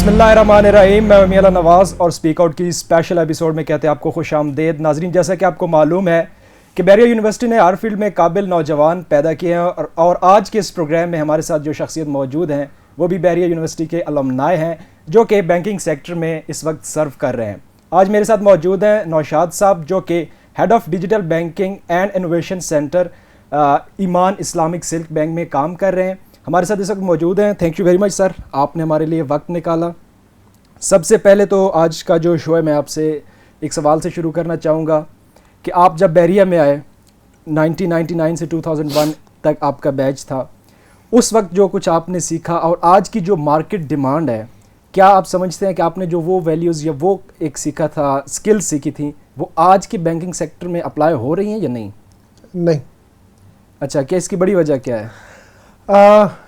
بسم اللہ الرحمن الرحیم. میں امی اللہ نواز اور اسپیک آؤٹ کی اسپیشل ایپیسوڈ میں کہتے ہیں آپ کو خوش آمدید. ناظرین, جیسا کہ آپ کو معلوم ہے کہ بیریہ یونیورسٹی نے ہر فیلڈ میں قابل نوجوان پیدا کیے ہیں اور آج کے اس پروگرام میں ہمارے ساتھ جو شخصیت موجود ہیں وہ بھی بیریہ یونیورسٹی کے الومنائے ہیں جو کہ بینکنگ سیکٹر میں اس وقت سرو کر رہے ہیں. آج میرے ساتھ موجود ہیں نوشاد صاحب جو کہ head of digital banking and innovation centre Emaan Islamic Silk Bank میں کام کر رہے ہیں. ہمارے ساتھ اس وقت موجود ہیں. تھینک یو ویری مچ سر, آپ نے ہمارے لیے وقت نکالا. سب سے پہلے تو آج کا جو شو ہے میں آپ سے ایک سوال سے شروع کرنا چاہوں گا کہ آپ جب بیریہ میں آئے 1999 سے 2001 تک آپ کا بیچ تھا, اس وقت جو کچھ آپ نے سیکھا اور آج کی جو مارکیٹ ڈیمانڈ ہے, کیا آپ سمجھتے ہیں کہ آپ نے جو وہ ویلیوز یا وہ ایک سیکھا تھا, اسکل سیکھی تھیں, وہ آج کے بینکنگ سیکٹر میں اپلائی ہو رہی ہیں یا نہیں؟ نہیں. اچھا, کیا اس کی بڑی وجہ کیا ہے؟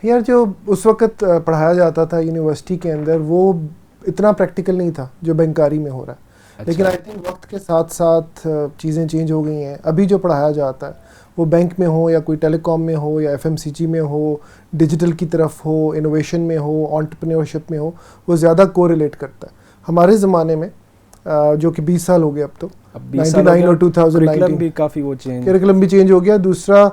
یار جو اس وقت پڑھایا جاتا تھا یونیورسٹی کے اندر وہ اتنا پریکٹیکل نہیں تھا جو بینکاری میں ہو رہا ہے. لیکن آئی تھنک وقت کے ساتھ ساتھ چیزیں چینج ہو گئی ہیں. ابھی جو پڑھایا جاتا ہے وہ بینک میں ہو یا کوئی ٹیلی کام میں ہو یا FMCG میں ہو, ڈیجیٹل کی طرف ہو, انوویشن میں ہو, انٹرپرینیورشپ میں ہو, وہ زیادہ کو ریلیٹ کرتا ہے. ہمارے زمانے میں جو کہ 20 سال ہو گئے اب تو, 99 اور 2019 بھی کافی وہ چینج, کریکولم بھی چینج ہو گیا. دوسرا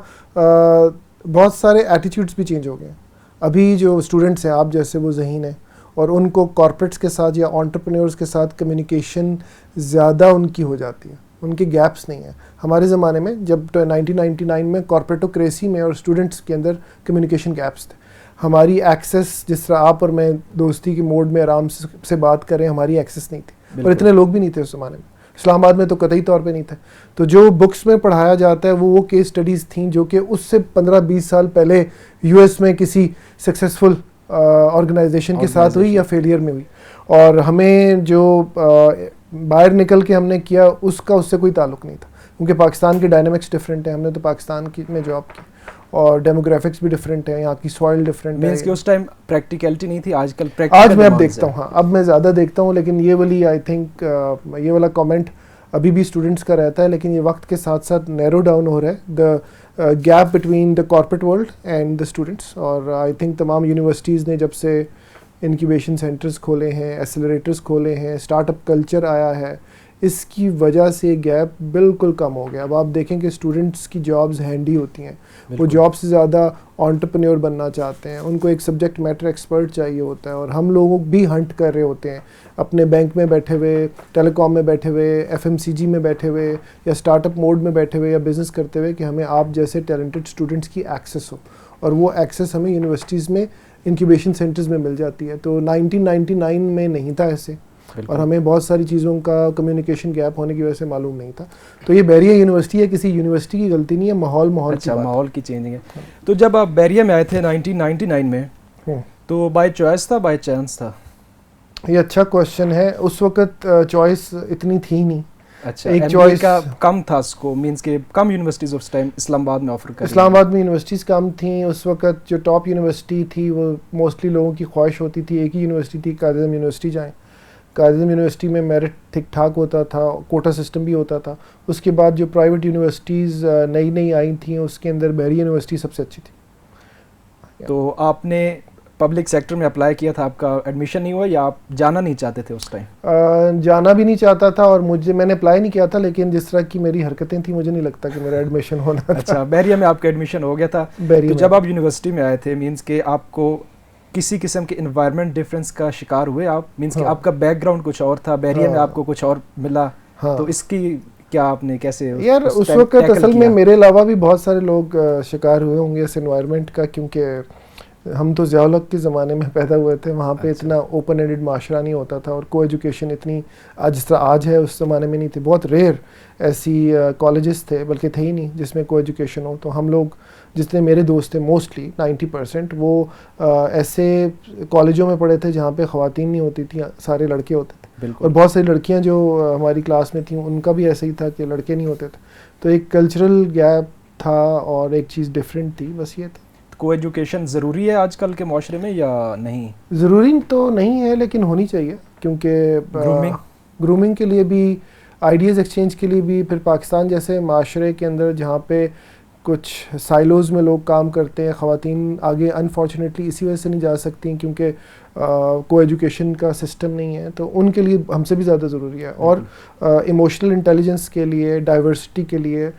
بہت سارے ایٹیٹیوڈس بھی چینج ہو گئے ہیں. ابھی جو اسٹوڈنٹس ہیں آپ جیسے وہ ذہین ہیں اور ان کو کارپوریٹس کے ساتھ یا انٹرپرینیورس کے ساتھ کمیونیکیشن زیادہ ان کی ہو جاتی ہے, ان کے گیپس نہیں ہیں. ہمارے زمانے میں جب 1999 میں کارپوریٹوکریسی میں اور اسٹوڈنٹس کے اندر کمیونیکیشن گیپس تھے. ہماری ایکسیس, جس طرح آپ اور میں دوستی کے موڈ میں آرام سے بات کریں, ہماری ایکسیس نہیں تھی اور اتنے لوگ بھی نہیں تھے اس زمانے میں. اسلام آباد میں تو قطعی طور پہ نہیں تھے. تو جو بکس میں پڑھایا جاتا ہے وہ کیس اسٹڈیز تھیں جو کہ اس سے 15-20 سال پہلے US میں کسی سکسیزفل آرگنائزیشن کے ساتھ ہوئی یا فیلئر میں ہوئی, اور ہمیں جو باہر نکل کے ہم نے کیا اس کا اس سے کوئی تعلق نہیں تھا, کیونکہ پاکستان کے ڈائنامکس ڈفرینٹ ہیں. ہم نے تو پاکستان میں جاب کی اور ڈیموگرافکس بھی ڈفرینٹ ہیں, یہاں کی سوائل ڈفرینٹ ہے. کہ اس ٹائم پریکٹیکلٹی نہیں تھی, آج میں اب دیکھتا ہوں, ہاں اب میں زیادہ دیکھتا ہوں. لیکن یہ والی آئی تھنک یہ والا کامنٹ ابھی بھی اسٹوڈنٹس کا رہتا ہے, لیکن یہ وقت کے ساتھ ساتھ نیرو ڈاؤن ہو رہا ہے, the gap between the corporate world and the students. اور آئی تھنک تمام یونیورسٹیز نے جب سے انکیوبیشن سینٹرز کھولے ہیں, ایکسلریٹرز کھولے ہیں, اسٹارٹ اپ کلچر آیا ہے, اس کی وجہ سے گیپ بالکل کم ہو گیا. اب آپ دیکھیں کہ اسٹوڈنٹس کی جابز ہینڈی ہوتی ہیں, وہ جاب سے زیادہ انٹرپرینیور بننا چاہتے ہیں, ان کو ایک سبجیکٹ میٹر ایکسپرٹ چاہیے ہوتا ہے. اور ہم لوگ بھی ہنٹ کر رہے ہوتے ہیں اپنے بینک میں بیٹھے ہوئے, ٹیلی کام میں بیٹھے ہوئے, FMCG میں بیٹھے ہوئے یا اسٹارٹ اپ موڈ میں بیٹھے ہوئے یا بزنس کرتے ہوئے کہ ہمیں آپ جیسے ٹیلنٹڈ اسٹوڈنٹس کی ایکسیس ہو, اور وہ ایکسیس ہمیں یونیورسٹیز میں انکیوبیشن سینٹرز میں مل جاتی ہے. تو 1999 میں نہیں تھا ایسے, اور ہمیں بہت ساری چیزوں کا کمیونیکیشن گیپ ہونے کی وجہ سے معلوم نہیں تھا. تو یہ بیریہ یونیورسٹی ہے, کسی یونیورسٹی کی غلطی نہیں ہے, ماحول کی چینجنگ ہے. تو جب آپ بیریہ میں آئے تھے 1999 میں, تو بائی چوائس تھا بائی چانس تھا؟ یہ اچھا کوشچن ہے. اس وقت چوائس اتنی تھی نہیں. اچھا, ایک چوائس کا کم تھا اس کو, مینس کہ کم یونیورسٹیز اس ٹائم اسلام آباد میں آفر کر, اسلام آباد میں یونیورسٹیز کم تھیں. اس وقت جو ٹاپ یونیورسٹی تھی وہ موسٹلی لوگوں کی خواہش ہوتی تھی ایک ہی یونیورسٹی تھی, قائد اعظم یونیورسٹی جائیں. قائد اعظم یونیورسٹی میں میرٹ ٹھیک ٹھاک ہوتا تھا, کوٹا سسٹم بھی ہوتا تھا. اس کے بعد جو پرائیویٹ یونیورسٹیز نئی آئی تھیں اس کے اندر بیریہ یونیورسٹی سب سے اچھی تھی. تو آپ نے پبلک سیکٹر میں اپلائی کیا تھا, آپ کا ایڈمیشن نہیں ہوا یا آپ جانا نہیں چاہتے تھے اس ٹائم؟ جانا بھی نہیں چاہتا تھا, اور میں نے اپلائی نہیں کیا تھا, لیکن جس طرح کی میری حرکتیں تھیں مجھے نہیں لگتا کہ میرا ایڈمیشن ہونا تھا. اچھا, بیریہ میں آپ کا ایڈمیشن ہو گیا تھا. تو جب آپ یونیورسٹی میں آئے تھے, مینس کہ آپ کو کسی قسم کے انوائرمنٹ ڈفرینس کا شکار ہوئے آپ, مینس کہ آپ کا بیک گراؤنڈ کچھ اور تھا, بیریہ میں آپ کو کچھ اور ملا, تو اس کی کیا آپ نے کیسے؟ یار اس وقت اصل میں میرے علاوہ بھی بہت سارے لوگ شکار ہوئے ہوں گے اس انوائرمنٹ کا, کیونکہ ہم تو ضیاء الحق کے زمانے میں پیدا ہوئے تھے. وہاں پہ اتنا اوپن اینڈڈ معاشرہ نہیں ہوتا تھا, اور کو ایجوکیشن اتنی جس طرح آج ہے اس زمانے میں نہیں تھی. بہت ریئر ایسی کالجز تھے, بلکہ تھے ہی نہیں جس میں کو ایجوکیشن ہو. تو ہم لوگ جتنے میرے دوست تھے موسٹلی 90% وہ ایسے کالجوں میں پڑھے تھے جہاں پہ خواتین نہیں ہوتی تھیں, سارے لڑکے ہوتے تھے. اور بہت ساری لڑکیاں جو ہماری کلاس میں تھیں ان کا بھی ایسا ہی تھا کہ لڑکے نہیں ہوتے تھے. تو ایک کلچرل گیپ تھا اور ایک چیز ڈفرینٹ تھی, بس یہ تھا. کو ایجوکیشن ضروری ہے آج کل کے معاشرے میں یا نہیں؟ ضروری تو نہیں ہے لیکن ہونی چاہیے, کیونکہ گرومنگ کے لیے بھی, آئیڈیاز ایکسچینج کے لیے بھی. پھر پاکستان جیسے معاشرے کے اندر جہاں پہ کچھ سائلوز میں لوگ کام کرتے ہیں. خواتین آگے انفارچونیٹلی اسی وجہ سے نہیں جا سکتی ہیں کیونکہ کو ایجوکیشن کا سسٹم نہیں ہے, تو ان کے لیے ہم سے بھی زیادہ ضروری ہے. اور ایموشنل انٹیلیجنس کے لیے, ڈائیورسٹی کے لیے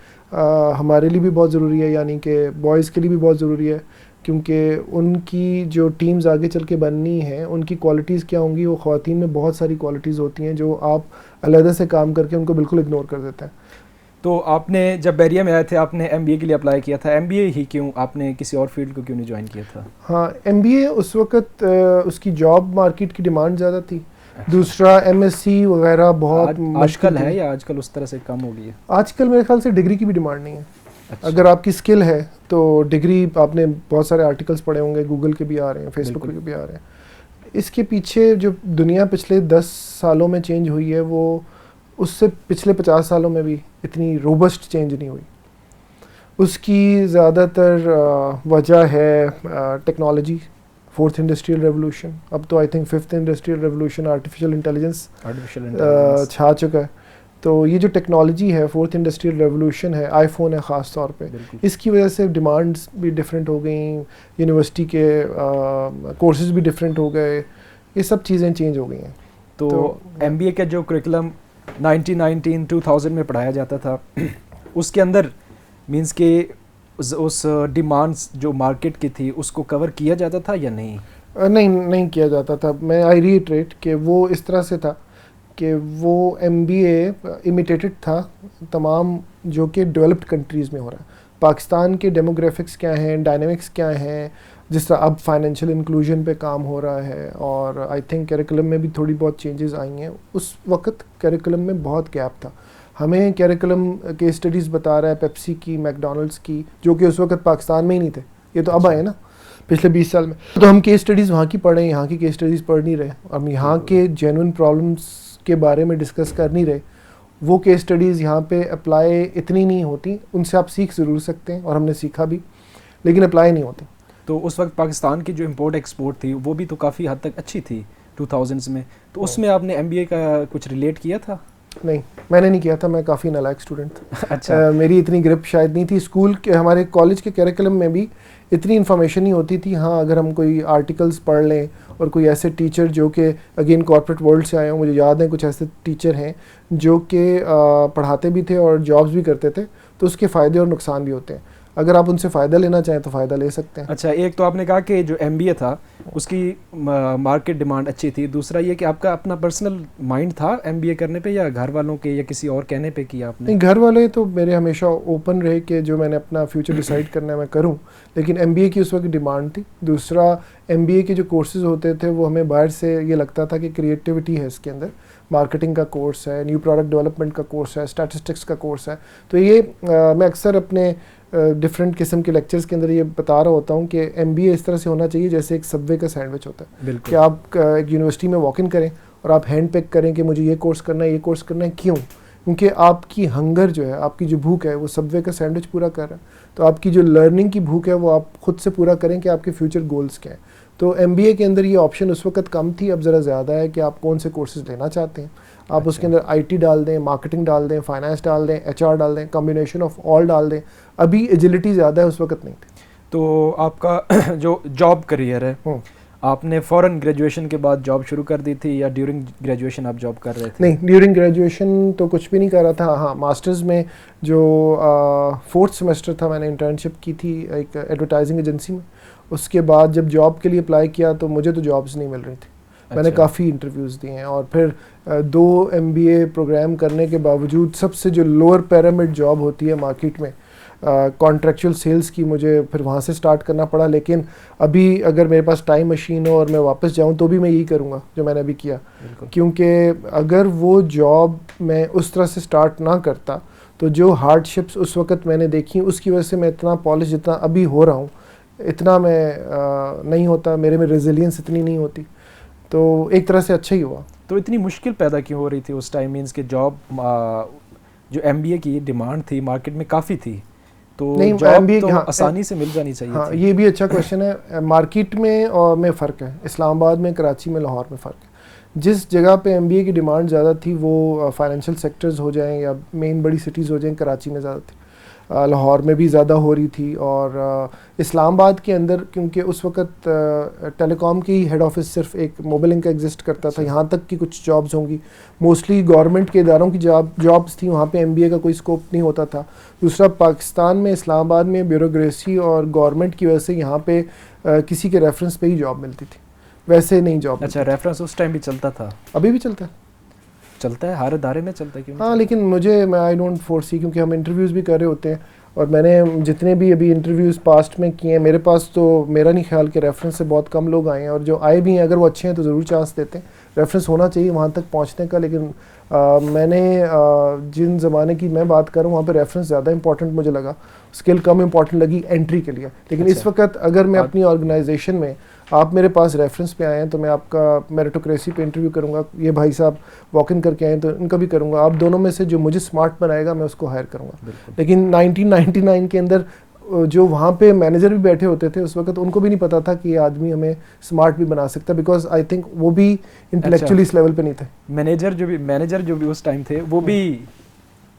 ہمارے لیے بھی بہت ضروری ہے, یعنی کہ بوائز کے لیے بھی بہت ضروری ہے, کیونکہ ان کی جو ٹیمز آگے چل کے بننی ہیں ان کی کوالٹیز کیا ہوں گی. وہ خواتین میں بہت ساری کوالٹیز ہوتی ہیں جو آپ علیحدہ سے کام کر کے ان کو بالکل اگنور کر دیتے ہیں. تو آپ نے جب بحریہ میں آئے تھے آپ نے ایم بی اے کے لیے اپلائی کیا تھا, ایم بی اے ہی کیوں, آپ نے کسی اور فیلڈ کو کیوں نہیں جوائن کیا تھا؟ ہاں, ایم بی اے اس وقت اس کی جاب مارکیٹ کی ڈیمانڈ زیادہ تھی. دوسرا ایم ایس سی وغیرہ بہت آج کل ہے یا آج کل اس طرح سے کم ہو گئی ہے؟ آج کل میرے خیال سے ڈگری کی بھی ڈیمانڈ نہیں ہے. اگر آپ کی اسکل ہے تو ڈگری, آپ نے بہت سارے آرٹیکلس پڑھے ہوں گے, گوگل کے بھی آ رہے ہیں, فیس بک کے بھی آ رہے ہیں. اس کے پیچھے جو دنیا پچھلے 10 سالوں میں چینج ہوئی ہے وہ اس سے پچھلے 50 سالوں میں بھی اتنی روبسٹ چینج نہیں ہوئی. اس کی زیادہ تر وجہ ہے ٹیکنالوجی, 4th انڈسٹریل ریولوشن. اب تو I think 5th industrial revolution artificial intelligence چھا چکا ہے. تو یہ جو ٹیکنالوجی ہے 4th انڈسٹریل ریولوشن ہے, آئی فون ہے خاص طور پہ, اس کی وجہ سے ڈیمانڈس بھی ڈفرینٹ ہو گئیں, یونیورسٹی کے کورسز بھی ڈفرینٹ ہو گئے, یہ سب چیزیں چینج ہو گئی ہیں. تو ایم بی اے کا جو کریکولم 2000 میں پڑھایا جاتا تھا اس کے اندر مینس کہ اس ڈیمانڈس جو مارکیٹ کی تھی اس کو کور کیا جاتا تھا یا نہیں؟ نہیں کیا جاتا تھا. میں آئی ریٹریٹ کہ وہ اس طرح سے تھا کہ وہ ایم بی اے امیٹیٹڈ تھا تمام جو کہ ڈیولپڈ کنٹریز میں ہو رہا ہے. پاکستان کے ڈیموگرافکس کیا ہیں, ڈائنامکس کیا ہیں, جس طرح اب فائنینشیل انکلوژن پہ کام ہو رہا ہے, اور آئی تھنک کیریکولم میں بھی تھوڑی بہت چینجز آئی ہیں. اس وقت کیریکولم میں بہت گیپ تھا. ہمیں کیریکولم کے اسٹڈیز بتا رہا ہے پیپسی کی, میک ڈونلڈس کی, جو کہ اس وقت پاکستان میں ہی نہیں تھے, یہ تو اب آئے نا پچھلے 20 سال میں. تو ہم کیس اسٹڈیز وہاں کی پڑھ رہے ہیں, یہاں کی کیس اسٹڈیز پڑھ نہیں رہے, ہم یہاں کے جینوئن پرابلمس کے بارے میں ڈسکس کر نہیں رہے. وہ کیس اسٹڈیز یہاں پہ اپلائی اتنی نہیں ہوتی. ان سے آپ سیکھ ضرور سکتے ہیں, اور ہم نے سیکھا بھی, لیکن اپلائی نہیں ہوتی. تو اس وقت پاکستان کی جو امپورٹ ایکسپورٹ تھی وہ بھی تو کافی حد تک اچھی تھی 2000s میں, تو اس میں آپ نے ایم بی اے کا کچھ ریلیٹ کیا تھا؟ نہیں, میں نے نہیں کیا تھا, میں کافی نالائق اسٹوڈنٹ تھا. اچھا, میری اتنی گرپ شاید نہیں تھی. اسکول کے ہمارے کالج کے کیریکولم میں بھی اتنی انفارمیشن نہیں ہوتی تھی. ہاں, اگر ہم کوئی آرٹیکلس پڑھ لیں اور کوئی ایسے ٹیچر جو کہ اگین کارپوریٹ ورلڈ سے آئے ہوں, مجھے یاد ہیں کچھ ایسے ٹیچر ہیں جو کہ پڑھاتے بھی تھے اور جابس بھی کرتے تھے, تو اس کے فائدے اور نقصان بھی ہوتے ہیں. اگر آپ ان سے فائدہ لینا چاہیں تو فائدہ لے سکتے ہیں. اچھا, ایک تو آپ نے کہا کہ جو ایم بی اے تھا اس کی مارکیٹ ڈیمانڈ اچھی تھی, دوسرا یہ کہ آپ کا اپنا پرسنل مائنڈ تھا ایم بی اے کرنے پہ یا گھر والوں کے یا کسی اور کہنے پہ کیا آپ نے؟ نہیں, گھر والے تو میرے ہمیشہ اوپن رہے کہ جو میں نے اپنا فیوچر ڈیسائیڈ کرنا ہے میں کروں, لیکن ایم بی اے کی اس وقت ڈیمانڈ تھی. دوسرا, ایم بی اے کے جو کورسز ہوتے تھے وہ ہمیں باہر سے یہ لگتا تھا کہ کریٹیوٹی ہے اس کے اندر, مارکیٹنگ کا کورس ہے, نیو پروڈکٹ ڈیولپمنٹ کا کورس ہے, اسٹیٹسٹکس کا کورس ہے. تو یہ میں اکثر اپنے ڈفرینٹ قسم کے لیکچرز کے اندر یہ بتا رہا ہوتا ہوں کہ ایم بی اے اس طرح سے ہونا چاہیے جیسے ایک سب وے کا سینڈوچ ہوتا ہے, کہ آپ ایک یونیورسٹی میں واک ان کریں اور آپ ہینڈ پک کریں کہ مجھے یہ کورس کرنا ہے, یہ کورس کرنا ہے. کیوں؟ کیونکہ آپ کی ہنگر جو ہے, آپ کی جو بھوک ہے وہ سب وے کا سینڈوچ پورا کر رہا ہے. تو آپ کی جو لرننگ کی بھوک ہے وہ آپ خود سے پورا کریں کہ آپ کے فیوچر گولز کیا ہیں. تو ایم بی اے کے اندر یہ آپشن اس وقت کم تھی, اب ذرا زیادہ ہے کہ آپ کون سے کورسز لینا چاہتے ہیں. آپ اس کے اندر آئی ٹی ڈال دیں, مارکیٹنگ ڈال دیں, فائنانس ڈال دیں, ایچ آر ڈال دیں, کمبینیشن آف آل ڈال دیں. ابھی ایجلٹی زیادہ ہے, اس وقت نہیں تھی. تو آپ کا جو جاب کریئر ہے, آپ نے فوراً گریجویشن کے بعد جاب شروع کر دی تھی یا ڈیورنگ گریجویشن آپ جاب کر رہے تھے؟ نہیں, ڈیورنگ گریجویشن تو کچھ بھی نہیں کر رہا تھا. ہاں, ماسٹرز میں جو 4th سیمسٹر تھا میں نے انٹرنشپ کی تھی ایک ایڈورٹائزنگ ایجنسی میں. اس کے بعد جب جاب کے لیے اپلائی کیا تو مجھے تو جابس نہیں مل رہی تھی. میں نے کافی انٹرویوز دیے ہیں, اور پھر 2 ایم بی اے پروگرام کرنے کے باوجود سب سے جو لوور پیرامڈ جاب ہوتی ہے مارکیٹ میں کانٹریکچوئل سیلز کی, مجھے پھر وہاں سے سٹارٹ کرنا پڑا. لیکن ابھی اگر میرے پاس ٹائم مشین ہو اور میں واپس جاؤں تو بھی میں یہی کروں گا جو میں نے ابھی کیا, کیونکہ اگر وہ جاب میں اس طرح سے سٹارٹ نہ کرتا تو جو ہارڈ شپس اس وقت میں نے دیکھی اس کی وجہ سے میں اتنا پالش جتنا ابھی ہو رہا ہوں اتنا میں نہیں ہوتا, میرے میں ریزیلینس اتنی نہیں ہوتی. تو ایک طرح سے اچھا ہی ہوا. تو اتنی مشکل پیدا کیوں ہو رہی تھی اس ٹائم, مینس کہ جاب جو ایم بی اے کی ڈیمانڈ تھی مارکیٹ میں کافی تھی, تو جاب تو آسانی سے مل جانی چاہیے. ہاں, یہ بھی اچھا کوشچن ہے. مارکیٹ میں اور میں فرق ہے, اسلام آباد میں, کراچی میں, لاہور میں فرق ہے. جس جگہ پہ ایم بی اے کی ڈیمانڈ زیادہ تھی وہ فائنینشیل سیکٹرز ہو جائیں یا مین بڑی سٹیز ہو جائیں, کراچی میں زیادہ تھی. لاہور میں بھی زیادہ ہو رہی تھی, اور اسلام آباد کے اندر کیونکہ اس وقت ٹیلی کام کی ہیڈ آفس صرف ایک موبائل کا ایگزسٹ کرتا تھا, یہاں تک کہ کچھ جابز ہوں گی, موسٹلی گورنمنٹ کے اداروں کی جابز تھیں, وہاں پہ MBA کا کوئی اسکوپ نہیں ہوتا تھا. دوسرا پاکستان میں اسلام آباد میں بیوروکریسی اور گورنمنٹ کی وجہ سے یہاں پہ کسی کے ریفرنس پہ ہی جاب ملتی تھی, ویسے نہیں جاب. اچھا, ریفرنس اس ٹائم بھی چلتا تھا؟ ابھی بھی چلتا ہے, چلتا ہے ہر ادارے میں چلتا ہے کیوں؟ ہاں, لیکن مجھے آئی ڈونٹ فورسی, کیونکہ ہم انٹرویوز بھی کر رہے ہوتے ہیں, اور میں نے جتنے بھی ابھی انٹرویوز پاسٹ میں کیے ہیں, میرے پاس تو میرا نہیں خیال کہ ریفرنس سے بہت کم لوگ آئے ہیں, اور جو آئے بھی ہیں اگر وہ اچھے ہیں تو ضرور چانس دیتے ہیں. ریفرنس ہونا چاہیے وہاں تک پہنچنے کا, لیکن میں نے جن زمانے کی میں بات کروں وہاں پہ ریفرنس زیادہ امپورٹنٹ مجھے لگا, اسکل کم امپورٹنٹ لگی انٹری کے لیے. لیکن اس وقت اگر میں اپنی آرگنائزیشن میں آپ میرے پاس ریفرنس پہ آئے ہیں تو میں آپ کا میریٹوکریسی پہ انٹرویو کروں گا. یہ بھائی صاحب واک ان کر کے آئے ہیں تو ان کا بھی کروں گا. آپ دونوں میں سے جو مجھے اسمارٹ بنائے گا میں اس کو ہائر کروں گا. لیکن 1999 کے اندر جو وہاں پہ مینیجر بھی بیٹھے ہوتے تھے اس وقت ان کو بھی نہیں پتا تھا کہ یہ آدمی ہمیں اسمارٹ بھی بنا سکتا ہے, بیکاز آئی تھنک وہ بھی انٹلیکچولی اس لیول پہ نہیں تھے. مینیجر جو بھی اس ٹائم تھے وہ بھی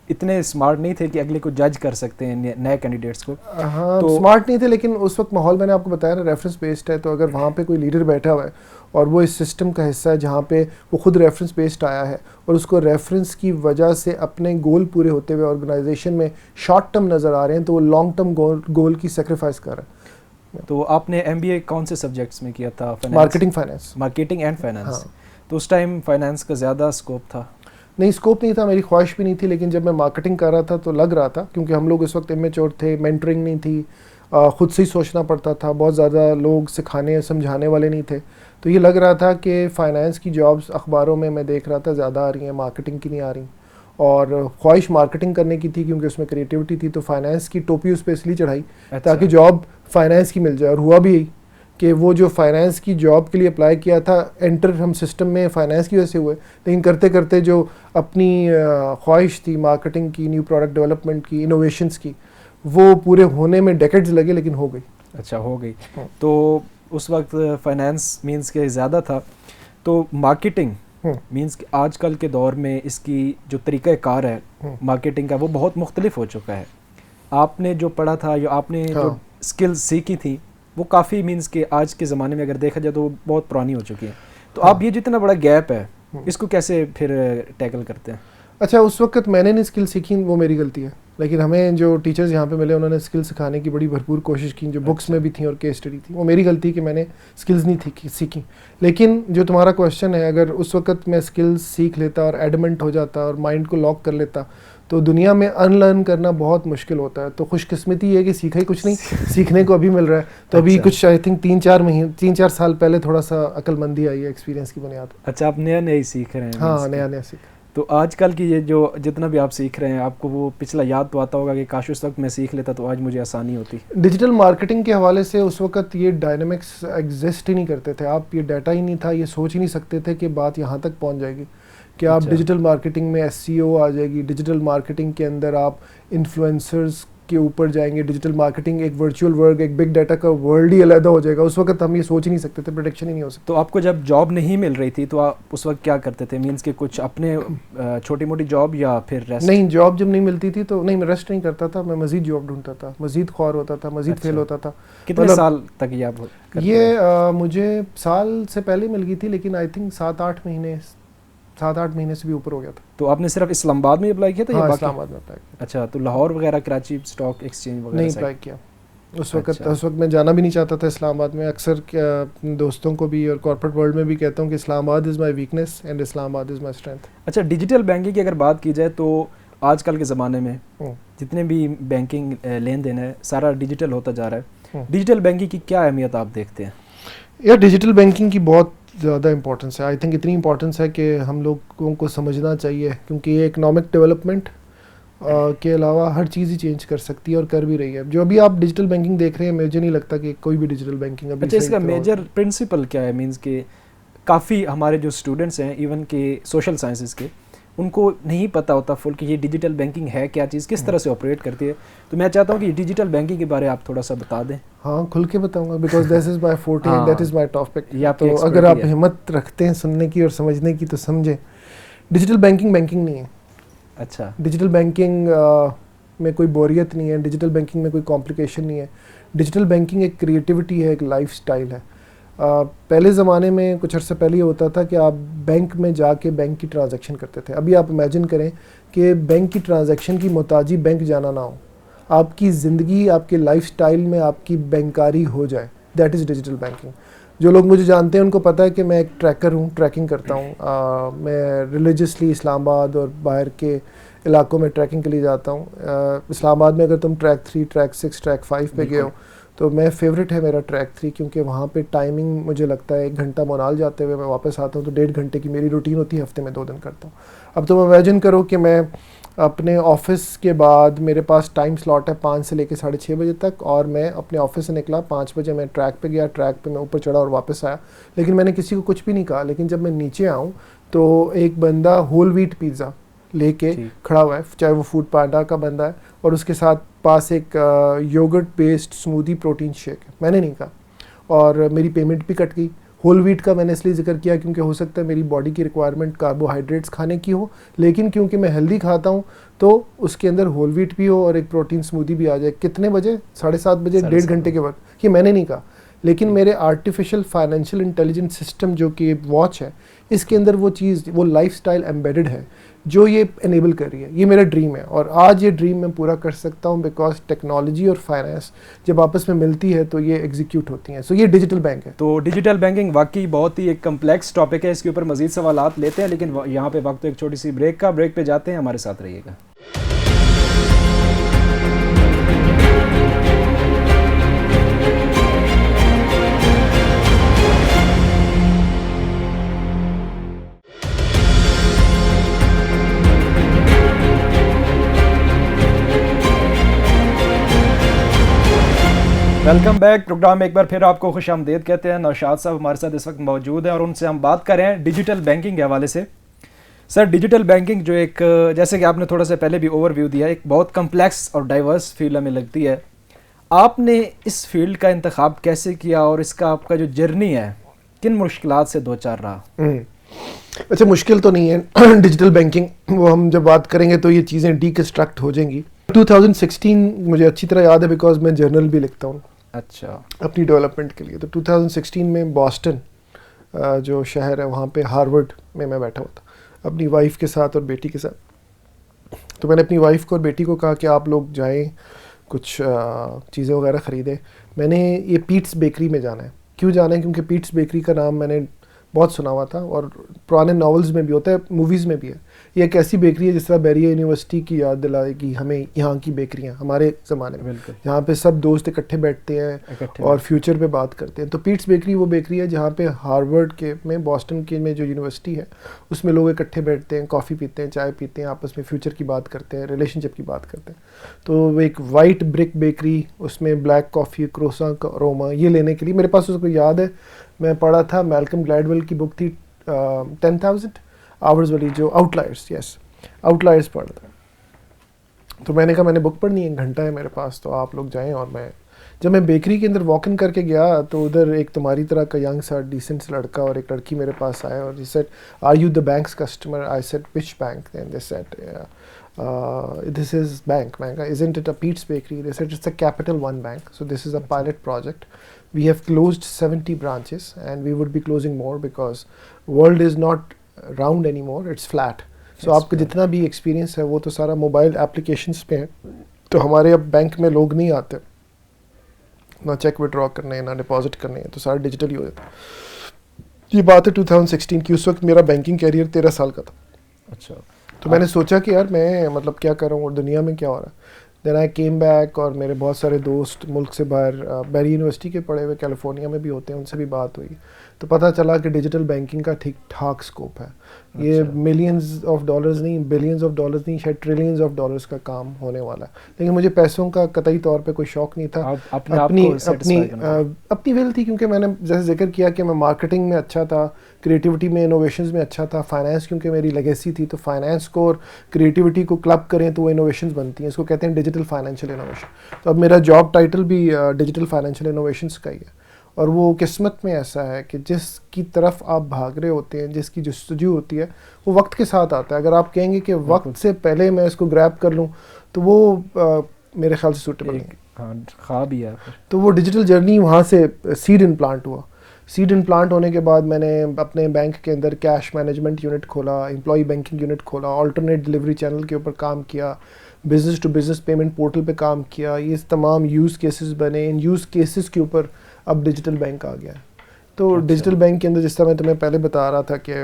اتنے اسمارٹ نہیں تھے کہ اگلے کو جج کر سکتے ہیں نئے کینڈیڈیٹس کو. ہاں, اسمارٹ نہیں تھے, لیکن اس وقت ماحول میں نے آپ کو بتایا نا ریفرنس بیسڈ ہے, تو اگر وہاں پہ کوئی لیڈر بیٹھا ہوا ہے اور وہ اس سسٹم کا حصہ ہے جہاں پہ وہ خود ریفرنس بیسڈ آیا ہے اور اس کو ریفرنس کی وجہ سے اپنے گول پورے ہوتے ہوئے آرگنائزیشن میں شارٹ ٹرم نظر آ رہے ہیں, تو وہ لانگ ٹرم گول کی سیکریفائس کر رہا ہے. تو آپ نے MBA کون سے سبجیکٹس میں کیا تھا؟ Marketing and finance. تو اس ٹائم فائنانس کا زیادہ اسکوپ تھا؟ نہیں, اسکوپ نہیں تھا, میری خواہش بھی نہیں تھی, لیکن جب میں مارکیٹنگ کر رہا تھا تو لگ رہا تھا, کیونکہ ہم لوگ اس وقت امیچور تھے, مینٹرنگ نہیں تھی, خود سے ہی سوچنا پڑتا تھا, بہت زیادہ لوگ سکھانے سمجھانے والے نہیں تھے, تو یہ لگ رہا تھا کہ فائنانس کی جابس اخباروں میں دیکھ رہا تھا زیادہ آ رہی ہیں, مارکیٹنگ کی نہیں آ رہی, اور خواہش مارکیٹنگ کرنے کی تھی کیونکہ اس میں کریٹیوٹی تھی, تو فائنانس کی ٹوپی اس پہ اس لیے چڑھائی تاکہ جاب فائنانس کی مل جائے. اور ہوا بھی یہی کہ وہ جو فائنانس کی جاب کے لیے اپلائی کیا تھا, انٹر ہم سسٹم میں فائنانس کی وجہ سے ہوئے, لیکن کرتے کرتے جو اپنی خواہش تھی مارکیٹنگ کی, نیو پروڈکٹ ڈیولپمنٹ کی, انوویشنس کی, وہ پورے ہونے میں ڈیکیڈز لگے, لیکن ہو گئی. اچھا, ہو گئی. تو اس وقت فائنانس مینس کے زیادہ تھا, تو مارکیٹنگ مینس کہ آج کل کے دور میں اس کی جو طریقہ کار ہے مارکیٹنگ کا وہ بہت مختلف ہو چکا ہے. آپ نے جو پڑھا تھا, جو آپ نے جو اسکلز سیکھی تھیں وہ کافی مینس کہ آج کے زمانے میں اگر دیکھا جائے تو وہ بہت پرانی ہو چکی ہیں. تو آپ یہ جتنا بڑا گیپ ہے اس کو کیسے پھر ٹیکل کرتے ہیں؟ اچھا, اس وقت میں نے نہیں اسکل سیکھی, وہ میری غلطی ہے, لیکن ہمیں جو ٹیچرز یہاں پہ ملے انہوں نے اسکل سکھانے کی بڑی بھرپور کوشش کی, جو بکس میں بھی تھیں اور کیس اسٹڈی تھی. وہ میری غلطی کہ میں نے اسکلز نہیں سیکھی. لیکن جو تمہارا کویشچن ہے, اگر اس وقت میں اسکلز سیکھ لیتا اور ایڈمنٹ ہو جاتا اور مائنڈ کو لاک کر لیتا تو دنیا میں ان لرن کرنا بہت مشکل ہوتا ہے. تو خوش قسمتی یہ ہے کہ سیکھا ہی کچھ نہیں, سیکھنے کو ابھی مل رہا ہے. تو ابھی کچھ آئی تھنک 3-4 سال پہلے تھوڑا سا عقل مندی آئی ہے ایکسپیرینس کی بنیاد. اچھا, آپ نیا ہی سیکھ رہے ہیں؟ ہاں, نیا سیکھ. تو آج کل کی یہ جو جتنا بھی آپ سیکھ رہے ہیں آپ کو وہ پچھلا یاد تو آتا ہوگا کہ کاش اس وقت میں سیکھ لیتا تو آج مجھے آسانی ہوتی. ڈیجیٹل مارکیٹنگ کے حوالے سے اس وقت یہ ڈائنامکس ایگزسٹ ہی نہیں کرتے تھے. آپ یہ ڈیٹا ہی نہیں تھا, یہ سوچ ہی نہیں سکتے تھے کہ بات یہاں تک پہنچ جائے گی کہ آپ ڈیجیٹل مارکیٹنگ میں SEO آ جائے گی, ڈیجیٹل مارکیٹنگ کے اندر آپ انفلوئنسرز کے اوپر جائیں گے, ڈیجیٹل مارکیٹنگ ایک ورچوئل ورلڈ, ایک بگ ڈیٹا کا ورلڈ ہی علیحدہ ہو جائے گا. اس وقت ہم یہ سوچ ہی نہیں سکتے تھے, پریڈکشن ہی نہیں ہو سکتی. تو آپ کو جب جاب نہیں مل رہی تھی تو آپ اس وقت کیا کرتے تھے؟ مینس کہ کچھ اپنے چھوٹی موٹی جاب یا پھر ریسٹ؟ نہیں, جاب جب نہیں ملتی تھی تو نہیں, میں ریسٹ نہیں کرتا تھا, میں مزید جاب ڈھونڈتا تھا, مزید خوار ہوتا تھا, مزید فیل ہوتا تھا. کتنے سال تک یہ مجھے سال سے پہلے مل گئی تھی, لیکن آئی تھنک 7-8 مہینے سے بھی اوپر ہو گیا تھا. تو آپ نے صرف اسلام آباد میں اپلائی کیا تھا؟ ہاں, اسلام آباد میں اپلائی کیا. اچھا, تو لاہور وغیرہ, کراچی اسٹاک ایکسچینج وغیرہ نہیں اپلائی کیا. اس وقت میں جانا بھی نہیں چاہتا تھا اسلام آباد میں. اکثر دوستوں کو بھی اور کارپوریٹ ورلڈ میں بھی کہتا ہوں کہ اسلام آباد از مائی ویکنیس اینڈ اسلام آباد از مائی اسٹرینتھ. اچھا, ڈیجیٹل بینکنگ کی اگر بات کی جائے تو آج کل کے زمانے میں جتنے بھی بینکنگ لین دین ہے سارا ڈیجیٹل ہوتا جا رہا ہے. ڈیجیٹل بینکنگ کی کیا اہمیت آپ دیکھتے ہیں؟ یار, ڈیجیٹل بینکنگ کی بہت زیادہ امپورٹنس ہے. آئی تھنک اتنی امپورٹنس ہے کہ ہم لوگوں کو سمجھنا چاہیے, کیونکہ یہ اکنامک ڈیولپمنٹ کے علاوہ ہر چیز ہی چینج کر سکتی ہے اور کر بھی رہی ہے. جو ابھی آپ ڈیجیٹل بینکنگ دیکھ رہے ہیں, مجھے نہیں لگتا کہ کوئی بھی ڈیجیٹل بینکنگ ابھی. اچھا, اس کا میجر پرنسپل کیا ہے؟ مینس کہ کافی ہمارے جو اسٹوڈنٹس ہیں ایون کہ سوشل سائنسز کے, ان کو نہیں پتہ ہوتا فل کہ یہ ڈیجیٹل بینکنگ ہے کیا چیز, کس طرح سے آپریٹ کرتی ہے. تو میں چاہتا ہوں کہ یہ ڈیجیٹل بینکنگ کے بارے آپ تھوڑا سا بتا دیں. ہاں, کھل کے بتاؤں گا, because this is my forte and that is my topic. تو اگر آپ ہمت رکھتے ہیں سننے کی اور سمجھنے کی تو سمجھیں. ڈیجیٹل بینکنگ نہیں ہے. اچھا, ڈیجیٹل بینکنگ میں کوئی بوریت نہیں ہے, ڈیجیٹل بینکنگ میں کوئی کمپلیکیشن نہیں ہے. ڈیجیٹل بینکنگ ایک کریٹیوٹی ہے, ایک لائف سٹائل ہے. پہلے زمانے میں کچھ عرصہ پہلے یہ ہوتا تھا کہ آپ بینک میں جا کے بینک کی ٹرانزیکشن کرتے تھے. ابھی آپ امیجن کریں کہ بینک کی ٹرانزیکشن کی محتاجی بینک جانا نہ ہو, آپ کی زندگی, آپ کے لائف سٹائل میں آپ کی بینکاری ہو جائے. That is digital banking. جو لوگ مجھے جانتے ہیں ان کو پتہ ہے کہ میں ایک ٹریکر ہوں, ٹریکنگ کرتا ہوں. میں ریلیجسلی اسلام آباد اور باہر کے علاقوں میں ٹریکنگ کے لیے جاتا ہوں. اسلام آباد میں اگر تم ٹریک 3, ٹریک 6, ٹریک 5 پہ گئے ہو تو میں فیوریٹ ہے میرا ٹریک 3, کیونکہ وہاں پہ ٹائمنگ مجھے لگتا ہے 1 گھنٹہ مونال جاتے ہوئے میں واپس آتا ہوں تو 1.5 گھنٹے کی میری روٹین ہوتی ہے, ہفتے میں 2 دن کرتا ہوں. اب تم امیجن کرو کہ میں اپنے آفس کے بعد میرے پاس ٹائم سلاٹ ہے 5 سے لے کے 6:30 بجے تک, اور میں اپنے آفس سے نکلا 5 بجے, میں ٹریک پہ گیا, ٹریک پہ میں اوپر چڑھا اور واپس آیا. لیکن میں نے کسی کو کچھ بھی نہیں کہا. لیکن جب میں نیچے آؤں تو ایک بندہ ہول ویٹ پیزا لے کے کھڑا ہوا ہے, چاہے وہ فوڈ پانڈا کا بندہ ہے, اور اس کے ساتھ پاس ایک یوگرٹ بیسڈ اسمودی پروٹین شیک ہے. میں نے نہیں کہا, اور میری پیمنٹ بھی کٹ گئی. ہول ویٹ کا میں نے اس لیے ذکر کیا کیونکہ ہو سکتا ہے میری باڈی کی ریکوائرمنٹ کاربوہائیڈریٹس کھانے کی ہو, لیکن کیونکہ میں ہیلدی کھاتا ہوں تو اس کے اندر ہول ویٹ بھی ہو اور ایک پروٹین اسمودی بھی آ جائے. کتنے بجے؟ 7:30 بجے, 1.5 گھنٹے کے وقت. یہ میں نے نہیں کہا, لیکن میرے آرٹیفیشل فائنینشیل انٹیلیجنس سسٹم جو کہ واچ ہے, اس کے اندر وہ چیز, وہ لائف سٹائل ایمبیڈڈ ہے جو یہ انیبل کر رہی ہے. یہ میرا ڈریم ہے, اور آج یہ ڈریم میں پورا کر سکتا ہوں بیکاز ٹیکنالوجی اور فائنینس جب آپس میں ملتی ہے تو یہ ایگزیکیوٹ ہوتی ہیں. سو یہ ڈیجیٹل بینک ہے. تو ڈیجیٹل بینکنگ واقعی بہت ہی ایک کمپلیکس ٹاپک ہے, اس کے اوپر مزید سوالات لیتے ہیں, لیکن یہاں پہ وقت ایک چھوٹی سی بریک کا. بریک پہ جاتے ہیں, ہمارے ساتھ رہیے گا. Welcome back. پروگرام میں ایک بار پھر آپ کو خوش آمدید کہتے ہیں. نوشاد صاحب ہمارے ساتھ اس وقت موجود ہیں اور ان سے ہم بات کر رہے ہیں ڈیجیٹل بینکنگ کے حوالے سے. سر, ڈیجیٹل بینکنگ جو ایک, جیسے کہ آپ نے تھوڑا سا پہلے بھی اوور ویو دیا, ایک بہت کمپلیکس اور ڈائیورس فیلڈ ہمیں لگتی ہے. آپ نے اس فیلڈ کا انتخاب کیسے کیا اور اس کا آپ کا جو جرنی ہے کن مشکلات سے دوچار رہا؟ اچھا, مشکل تو نہیں ہے ڈیجیٹل بینکنگ, وہ ہم جب بات کریں گے تو یہ چیزیں ڈیکنسٹرکٹ ہو جائیں گی. 2016 مجھے اچھی طرح یاد ہے بیکاز میں جرنل بھی لکھتا ہوں اچھا اپنی ڈیولپمنٹ کے لیے. تو 2016 میں باسٹن جو شہر ہے وہاں پہ ہارورڈ میں بیٹھا ہوا تھا اپنی وائف کے ساتھ اور بیٹی کے ساتھ. تو میں نے اپنی وائف کو اور بیٹی کو کہا کہ آپ لوگ جائیں کچھ چیزیں وغیرہ خریدیں. میں نے یہ پیٹس بیکری میں جانا ہے. کیوں جانا ہے؟ کیونکہ پیٹس بیکری کا نام میں نے بہت سنا ہوا تھا اور پرانے ناولز میں بھی ہوتا ہے, موویز میں بھی ہے. یہ ایک ایسی بیکری ہے جس طرح بیریہ یونیورسٹی کی یاد دلائے گی ہمیں یہاں کی بیکریاں ہمارے زمانے میں, جہاں پہ سب دوست اکٹھے بیٹھتے ہیں اور فیوچر پہ بات کرتے ہیں. تو پیٹس بیکری وہ بیکری ہے جہاں پہ ہارورڈ کے میں, باسٹن کے میں جو یونیورسٹی ہے اس میں لوگ اکٹھے بیٹھتے ہیں, کافی پیتے ہیں, چائے پیتے ہیں, آپس میں فیوچر کی بات کرتے ہیں, ریلیشن شپ کی بات کرتے ہیں. تو وہ ایک وائٹ بریک بیکری, اس میں بلیک کافی, کروساں کا اروما, یہ لینے کے لیے میرے پاس اس کو یاد ہے میں پڑھا تھا میلکم گلیڈویل کی بک تھی 10,000 آورز والی, جو آؤٹ لائرس, یس آؤٹ لائرس پڑھ رہا تھا. تو میں نے کہا میں نے بک پڑھنی ہے, 1 گھنٹہ ہے میرے پاس, تو آپ لوگ جائیں. اور میں جب میں بیکری کے اندر واک ان کر کے گیا تو ادھر ایک تمہاری طرح کا ینگ سا ڈیسنٹ سا لڑکا اور ایک لڑکی میرے پاس آیا اور he said, are you the bank's customer? I said, which bank? Then they said, this is bank. میں کہا, isn't it a Pete's Bakery? They said, it's a Capital One bank. So this is a pilot project. We have closed 70 branches and we would be closing more because world is not round anymore, it's flat. So آپ کا جتنا بھی experience ہے وہ تو سارا mobile applications پہ ہے. تو ہمارے اب بینک میں لوگ نہیں آتے, نہ چیک وڈرا کرنے, نہ ڈپازٹ کرنے, تو سارا ڈیجیٹل ہی ہو جاتا. یہ بات ہے 2016 کی. اس وقت میرا بینکنگ کیریئر 13 سال کا تھا. اچھا, تو میں نے سوچا کہ یار میں مطلب کیا کر رہا ہوں اور دنیا میں کیا ہو رہا ہے. دین آئی کیم بیک, اور میرے بہت سارے دوست ملک سے باہر بیری یونیورسٹی کے پڑھے ہوئے کیلیفورنیا میں بھی ہوتے ہیں, ان سے بھی بات ہوئی تو پتہ چلا کہ ڈیجیٹل بینکنگ کا ٹھیک ٹھاک اسکوپ ہے. یہ ملینز آف ڈالرز نہیں, بلینز آف ڈالرز نہیں, شاید ٹریلینز آف ڈالرز کا کام ہونے والا ہے. لیکن مجھے پیسوں کا قطعی طور پہ کوئی شوق نہیں تھا, اپنی ویل تھی, کیونکہ میں نے جیسے ذکر کیا کہ میں مارکیٹنگ میں اچھا تھا, کریٹیوٹی میں, انوویشنز میں اچھا تھا, فائنانس کیونکہ میری لیگیسی تھی, تو فائنانس کو اور کریٹیوٹی کو کلب کریں تو وہ انوویشنز بنتی ہیں. اس کو کہتے ہیں ڈیجیٹل فائنینشیل انوویشن. تو اب میرا جاب ٹائٹل بھی ڈیجیٹل فائنینشیل انوویشنز کا ہی ہے. اور وہ قسمت میں ایسا ہے کہ جس کی طرف آپ بھاگ رہے ہوتے ہیں, جس کی جستجو ہوتی ہے, وہ وقت کے ساتھ آتا ہے. اگر آپ کہیں گے کہ وقت سے پہلے میں اس کو گریب کر لوں تو وہ میرے خیال سے سوٹیبل نہیں. ہاں خواب ہی ہے. تو وہ ڈیجیٹل جرنی وہاں سے سیڈ امپلانٹ ہوا. سیڈ امپلانٹ ہونے کے بعد میں نے اپنے بینک کے اندر کیش مینجمنٹ یونٹ کھولا, امپلائی بینکنگ یونٹ کھولا, آلٹرنیٹ ڈلیوری چینل کے اوپر کام کیا, business to business payment portal پہ کام کیا. یہ تمام یوز کیسز بنے. ان یوز کیسز کے اوپر اب ڈیجیٹل بینک آ گیا ہے. تو ڈیجیٹل بینک کے اندر جس طرح میں تمہیں پہلے بتا رہا تھا کہ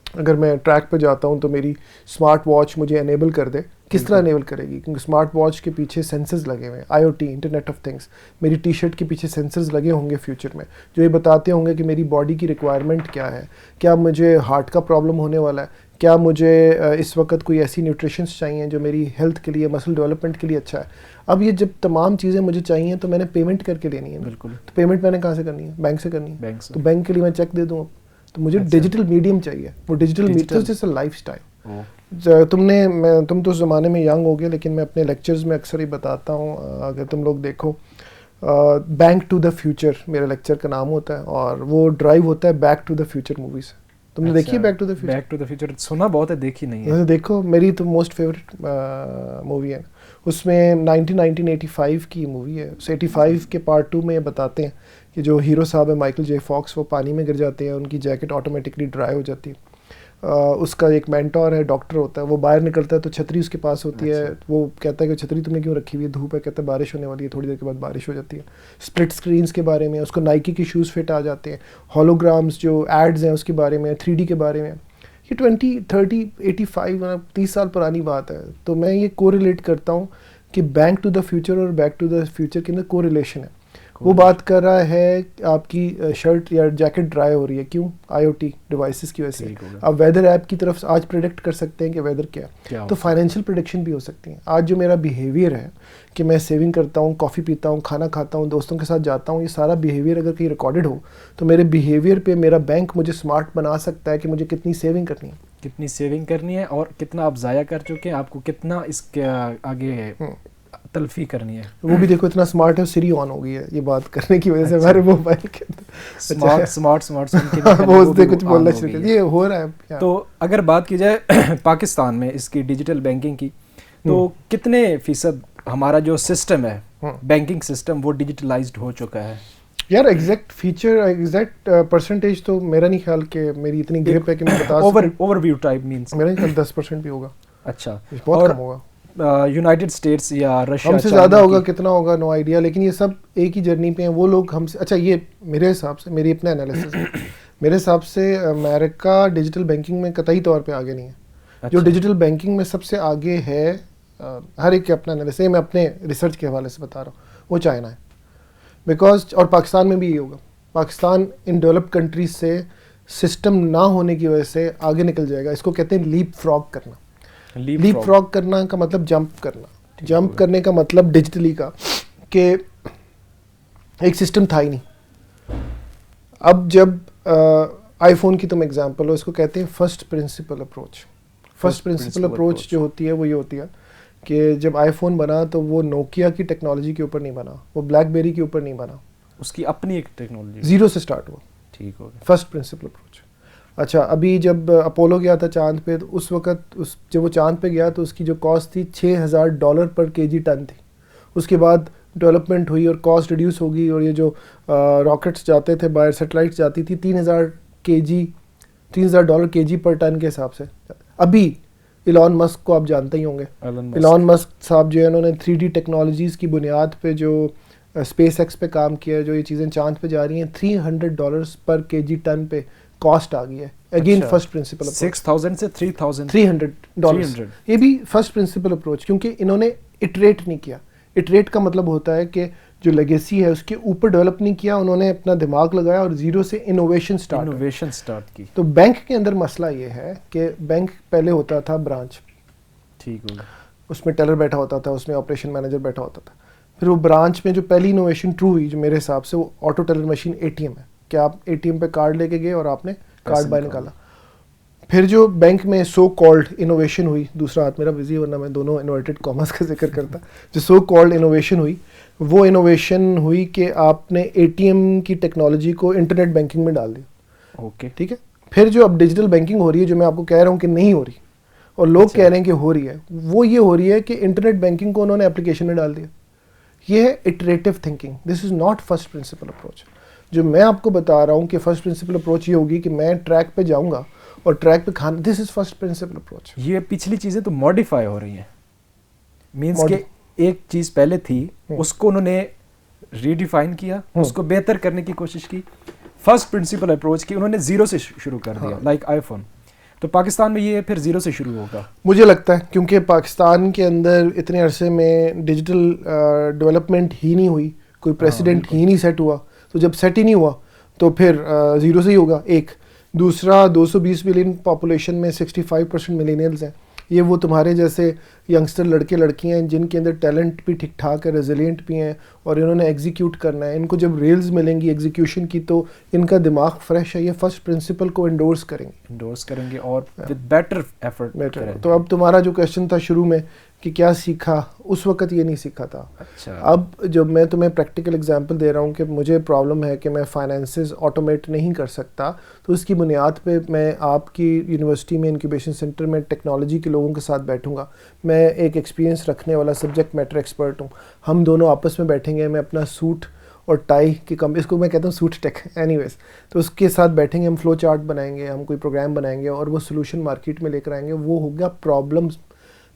اگر میں ٹریک پہ جاتا ہوں تو میری اسمارٹ واچ مجھے انیبل کر دے. کس طرح انیبل کرے گی؟ کیونکہ اسمارٹ واچ کے پیچھے سینسرز لگے ہوئے ہیں, I O T, internet of things. میری ٹی شرٹ کے پیچھے سینسرز لگے ہوں گے فیوچر میں, جو یہ بتاتے ہوں گے کہ میری باڈی کی ریکوائرمنٹ کیا ہے, کیا مجھے ہارٹ کا پرابلم ہونے والا ہے, کیا مجھے اس وقت کوئی ایسی نیوٹریشنس چاہیے جو میری ہیلتھ کے لیے, مسل ڈیولپمنٹ کے لیے اچھا ہے. اب یہ جب تمام چیزیں مجھے چاہیے تو میں نے پیمنٹ کر کے لینی ہے. بالکل. تو پیمنٹ میں نے کہاں سے کرنی ہے؟ بینک سے کرنی ہے. تو بینک کے لیے میں چیک دے دوں اب. تو مجھے ڈیجیٹل میڈیم چاہیے. وہ ڈیجیٹل میڈیم لائف اسٹائل. تم تو اس زمانے میں ینگ ہو گے, لیکن میں اپنے لیکچرز میں اکثر ہی بتاتا ہوں, اگر تم لوگ دیکھو بینک ٹو دا فیوچر میرا لیکچر کا نام ہوتا ہے, اور وہ ڈرائیو ہوتا ہے back to the future movie سے. تم نے دیکھی ہے back to the future? Back to the future سنا بہت ہے, دیکھی نہیں ہے. دیکھو, میری تو موسٹ فیوریٹ مووی ہے. اس میں 1985 کی مووی ہے. 85 کے پارٹ 2 میں یہ بتاتے ہیں کہ جو ہیرو صاحب ہے مائیکل جے فاکس, وہ پانی میں گر جاتے ہیں, ان کی جیکٹ آٹومیٹکلی ڈرائی ہو جاتی ہے. اس کا ایک مینٹور ہے, ڈاکٹر ہوتا ہے, وہ باہر نکلتا ہے تو چھتری اس کے پاس ہوتی ہے. وہ کہتا ہے کہ چھتری تم نے کیوں رکھی ہوئی ہے؟ دھوپ ہے. کہتا ہے بارش ہونے والی ہے. تھوڑی دیر کے بعد بارش ہو جاتی ہے. اسپلٹ اسکرینس کے بارے میں, اس کو نائکی کے شوز فٹ آ جاتے ہیں. ہولوگرامس جو ایڈز ہیں اس کے بارے میں, 3D کے بارے میں. یہ 20, 30, 85 30 سال پرانی بات ہے. تو میں یہ کو ریلیٹ کرتا ہوں کہ بینک ٹو دا فیوچر اور بیک ٹو دا فیوچر کے اندر کو ریلیشن ہے. وہ بات کر رہا ہے آپ کی شرٹ یا جیکٹ ڈرائی ہو رہی ہے, کیوں؟ آئی او ٹی ڈیوائسز کی وجہ سے. آپ ویدر ایپ کی طرف آج پریڈکٹ کر سکتے ہیں کہ ویدر کیا ہے. تو فائنینشیل پریڈکشن بھی ہو سکتی ہیں. آج جو میرا بیہیویئر ہے کہ میں سیونگ کرتا ہوں, کافی پیتا ہوں, کھانا کھاتا ہوں, دوستوں کے ساتھ جاتا ہوں, یہ سارا بیہیویئر اگر کہیں ریکارڈڈ ہو تو میرے بیہیویئر پہ میرا بینک مجھے اسمارٹ بنا سکتا ہے کہ مجھے کتنی سیونگ کرنی ہے, کتنی سیونگ کرنی ہے, اور کتنا آپ ضائع کر چکے ہیں, آپ کو کتنا اس کے آگے تلفی کرنی ہے. وہ بھی دیکھو اتنا اسمارٹ ہے, سری آن ہو گئی ہے یہ بات کرنے کی وجہ سے ہمارے موبائل کے اندر. اسمارٹ کچھ بولنا شروع کر یہ ہو رہا ہے. تو اگر بات کی جائے پاکستان میں اس کی ڈیجیٹل بینکنگ کی, تو کتنے فیصد ہمارا جو سسٹم ہے بینکنگ سسٹم وہ ڈیجیٹلائزڈ ہو چکا ہے؟ یار ایگزیکٹ فیچر, ایگزیکٹ پرسنٹیج تو میرا نہیں خیال کہ میری اتنی گرپ ہے کہ میں بتا سکوں. اوور ویو ٹائپ مینس میرا نہیں خیال 10% بھی ہوگا. اچھا, بہت کم ہوگا. یونائٹڈ اسٹیٹس یا رشیا ہم سے زیادہ ہوگا, کتنا ہوگا نو آئیڈیا, لیکن یہ سب ایک ہی جرنی پہ ہیں. وہ لوگ ہم سے, اچھا یہ میرے حساب سے, میری اپنا انالیسس ہے, میرے حساب سے امریکہ ڈیجیٹل بینکنگ میں قطعی طور پہ آگے نہیں ہے. جو ڈیجیٹل بینکنگ میں سب سے آگے ہے, ہر ایک کے اپنا انالیسس ہے, میں اپنے ریسرچ کے حوالے سے بتا رہا ہوں, وہ چائنا ہے. بیکاز, اور پاکستان میں بھی یہ ہوگا. پاکستان ان ڈیولپڈ کنٹریز سے سسٹم نہ ہونے کی وجہ سے آگے نکل جائے گا. اس کو کہتے ہیں لیپ فراگ کرنا. لیپ فراگ کرنا کا مطلب جمپ کرنا. جمپ کرنے کا مطلب ڈیجیٹلی کا کہ ایک سسٹم تھا ہی نہیں. اب جب آئی فون کی تم ایگزامپل ہو, اس کو کہتے ہیں first principle approach. First principle approach جو ہوتی ہے وہ یہ ہوتی ہے کہ جب آئی فون بنا تو وہ نوکیا کی ٹیکنالوجی کے اوپر نہیں بنا, وہ بلیک بیری کے اوپر نہیں بنا, اس کی اپنی ایک ٹیکنالوجی, زیرو سے سٹارٹ ہوا. ٹھیک ہو گیا, فرسٹ پرنسپل اپروچ. اچھا, ابھی جب اپولو گیا تھا چاند پہ, تو اس وقت جب وہ چاند پہ گیا تو اس کی جو کاسٹ تھی $6,000 پر kg ٹن تھی. اس کے بعد ڈیولپمنٹ ہوئی اور کاسٹ ریڈیوس ہوگی, اور یہ جو راکٹس جاتے تھے باہر, سیٹلائٹس جاتی تھی $3,000 kg پر ٹن کے حساب سے. ابھی ایلان مسک کو آپ جانتے ہی ہوں گے. ایلان مسک صاحب جو ہے انہوں نے 3D ٹیکنالوجیز کی بنیاد پہ جو اسپیس ایکس پہ کام کیا ہے, جو یہ چیزیں چاند پہ جا رہی ہیں, $300 پر kg ٹن پہ کاسٹ آ گئی ہے. اگین فرسٹ پرنسپل 6,000 سے $300. یہ بھی فرسٹ پرنسپل اپروچ, کیونکہ انہوں نے اٹریٹ نہیں کیا. اٹریٹ کا مطلب ہوتا ہے کہ جو لیگیسی ہے اس کے اوپر ڈیولپ نہیں کیا, انہوں نے اپنا دماغ لگایا اور زیرو سے انوویشن سٹارٹ کی. تو بینک کے اندر مسئلہ یہ ہے کہ بینک پہلے ہوتا تھا برانچ, ٹھیک ہوگا, اس میں ٹیلر بیٹھا ہوتا تھا, اس میں آپریشن مینیجر بیٹھا ہوتا تھا. پھر وہ برانچ میں جو پہلی انوویشن ٹرو ہوئی جو میرے حساب سے, وہ آٹو ٹیلر مشین ATM ہے, کہ آپ ATM پہ کارڈ لے کے گئے اور آپ نے کارڈ باہر نکالا. پھر جو بینک میں سو کالڈ انوویشن ہوئی, دوسرا ہاتھ میرا بزی ورنہ میں دونوں انورٹڈ کامرس کا ذکر کرتا, جو سو کالڈ انوویشن ہوئی, وہ انوویشن ہوئی کہ آپ نے اے ٹی ایم کی ٹیکنالوجی کو انٹرنیٹ بینکنگ میں ڈال دیا. اوکے, ٹھیک ہے. پھر جو اب ڈیجیٹل بینکنگ ہو رہی ہے, جو میں آپ کو کہہ رہا ہوں کہ نہیں ہو رہی اور لوگ کہہ رہے ہیں کہ ہو رہی ہے, وہ یہ ہو رہی ہے کہ انٹرنیٹ بینکنگ کو انہوں نے اپلیکیشن میں ڈال دیا. یہ ہے iterative thinking. This is not first principle approach. جو میں آپ کو بتا رہا ہوں کہ فرسٹ پرنسپل اپروچ یہ ہوگی کہ میں ٹریک پہ جاؤں گا اور ٹریک پہ کھانا, دس از فرسٹ پرنسپل اپروچ. یہ پچھلی چیزیں تو ماڈیفائی ہو رہی ہیں, مینس کہ ایک چیز پہلے تھی اس کو انہوں نے ریڈیفائن کیا, اس کو بہتر کرنے کی کوشش کی. فرسٹ پرنسپل اپروچ کی انہوں نے زیرو سے شروع کر دیا, لائک آئی فون. تو پاکستان میں یہ پھر زیرو سے شروع ہوگا مجھے لگتا ہے, کیونکہ پاکستان کے اندر اتنے عرصے میں ڈیجیٹل ڈیولپمنٹ ہی نہیں ہوئی, کوئی پریسیڈنٹ ہی نہیں سیٹ ہوا. تو جب سیٹ ہی نہیں ہوا تو پھر زیرو سے ہی ہوگا. ایک دوسرا 220 ملین پاپولیشن میں 65% ملینیلز ہیں. یہ وہ تمہارے جیسے ینگسٹر لڑکے لڑکیاں ہیں جن کے اندر ٹیلنٹ بھی ٹھیک ٹھاک ہے, ریزیلینٹ بھی ہیں, اور انہوں نے ایگزیکیوٹ کرنا ہے. ان کو جب ریلز ملیں گی ایگزیکیوشن کی تو ان کا دماغ فریش ہے, یہ فرسٹ پرنسپل کو انڈورس کریں گے اور ود بیٹر ایفرٹ. تو اب تمہارا جو کویشچن تھا شروع میں کہ کیا سیکھا, اس وقت یہ نہیں سیکھا تھا. اب جب میں تمہیں پریکٹیکل ایگزامپل دے رہا ہوں کہ مجھے پرابلم ہے کہ میں فائنینسز آٹومیٹ نہیں کر سکتا, تو اس کی بنیاد پہ میں آپ کی یونیورسٹی میں انکیوبیشن سینٹر میں ٹیکنالوجی کے لوگوں کے ساتھ بیٹھوں گا. میں ایک ایکسپیرینس رکھنے والا سبجیکٹ میٹر ایکسپرٹ ہوں. ہم دونوں آپس میں بیٹھیں گے, میں اپنا سوٹ اور ٹائی کی اس کو میں کہتا ہوں سوٹ ٹیک اینی ویز, تو اس کے ساتھ بیٹھیں گے, ہم فلو چارٹ بنائیں گے, ہم کوئی پروگرام بنائیں گے اور وہ سولوشن مارکیٹ میں لے کر آئیں گے. وہ ہو گیا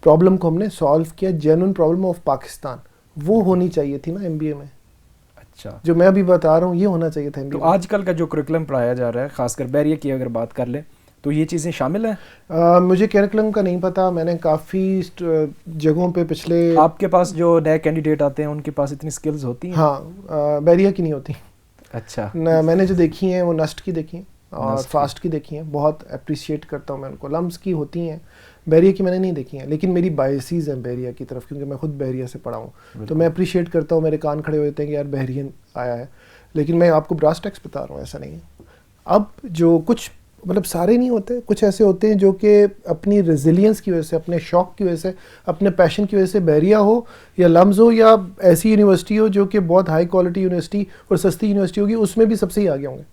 پرابلم کو ہم نے سالو کیا, جینوئن پرابلم آف پاکستان. وہ ہونی چاہیے تھی نا ایم بی اے میں. اچھا, جو میں ابھی بتا رہا ہوں یہ ہونا چاہیے تھا. تو آج کل کا جو کریکولم پڑھایا جا رہا ہے, خاص کر بیریئر کی اگر بات کر لیں, تو یہ چیزیں شامل ہیں؟ مجھے کریکولم کا نہیں پتا, میں نے کافی جگہوں پہ پچھلے, آپ کے پاس جو نئے کینڈیڈیٹ آتے ہیں ان کے پاس اتنی سکلز ہوتی ہیں؟ ہاں, بیریئر کی نہیں ہوتی. اچھا, میں نے جو دیکھی ہیں وہ نسٹ کی دیکھی ہیں اور فاسٹ کی دیکھی ہیں, بہت اپریشیٹ کرتا ہوں میں ان کو. لمس کی ہوتی ہیں, بیریئر کی میں نے نہیں دیکھی ہیں, لیکن میری بائسیز ہیں بیریئر کی طرف کیونکہ میں خود بیریئر سے پڑھا ہوں, تو میں اپریشیٹ کرتا ہوں. میرے کان کھڑے ہوتے ہیں کہ یار بحرین آیا ہے, لیکن میں آپ کو براس ٹیکس بتا رہا ہوں, ایسا نہیں ہے. اب جو کچھ مطلب سارے نہیں ہوتے, کچھ ایسے ہوتے ہیں جو کہ اپنی ریزیلینس کی وجہ سے, اپنے شوق کی وجہ سے, اپنے پیشن کی وجہ سے, بیریئر ہو یا لمز ہو یا ایسی یونیورسٹی ہو جو کہ بہت ہائی کوالٹی یونیورسٹی اور سستی یونیورسٹی ہوگی, اس میں بھی سب سے ہی آگے ہوں گے.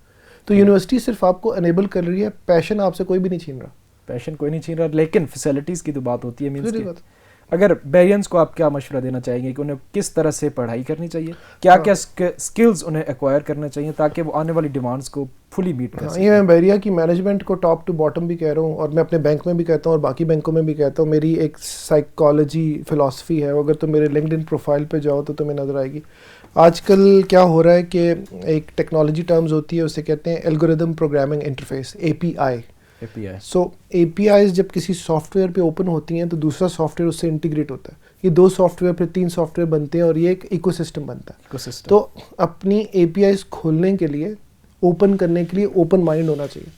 تو یونیورسٹی صرف آپ کو انیبل کر رہی ہے, پیشن آپ سے کوئی بھی نہیں چھین رہا. پیشن کوئی نہیں چھین رہا, لیکن فیسلٹیز کی تو بات ہوتی ہے. مینس کہ اگر بیرینس کو آپ کیا مشورہ دینا چاہیں گے کہ انہیں کس طرح سے پڑھائی کرنی چاہیے, کیا کیا اسکلز انہیں ایکوائر کرنا چاہیے تاکہ وہ آنے والی ڈیمانڈس کو فلی میٹ کر سکیں؟ یہ میں بیریا کی مینجمنٹ کو ٹاپ ٹو باٹم بھی کہہ رہا ہوں, اور میں اپنے بینک میں بھی کہتا ہوں اور باقی بینکوں میں بھی کہتا ہوں. میری ایک سائیکالوجی فلاسفی ہے, اگر تم میرے لنکڈ ان پروفائل پہ جاؤ تو تمہیں نظر آئے گی. آج کل کیا ہو رہا ہے کہ ایک ٹیکنالوجی ٹرمز ہوتی ہے, اسے کہتے ہیں algorithm programming interface, a P I. So a P Is جب کسی سافٹ ویئر پہ اوپن ہوتی ہیں تو دوسرا سافٹ ویئر اس سے انٹیگریٹ ہوتا ہے. یہ 2 سافٹ ویئر پھر 3 سافٹ ویئر بنتے ہیں اور یہ ایک ایکو سسٹم بنتا ہے. تو اپنی اے پی آئیز کھولنے کے لیے, اوپن کرنے کے لیے اوپن مائنڈ ہونا چاہیے.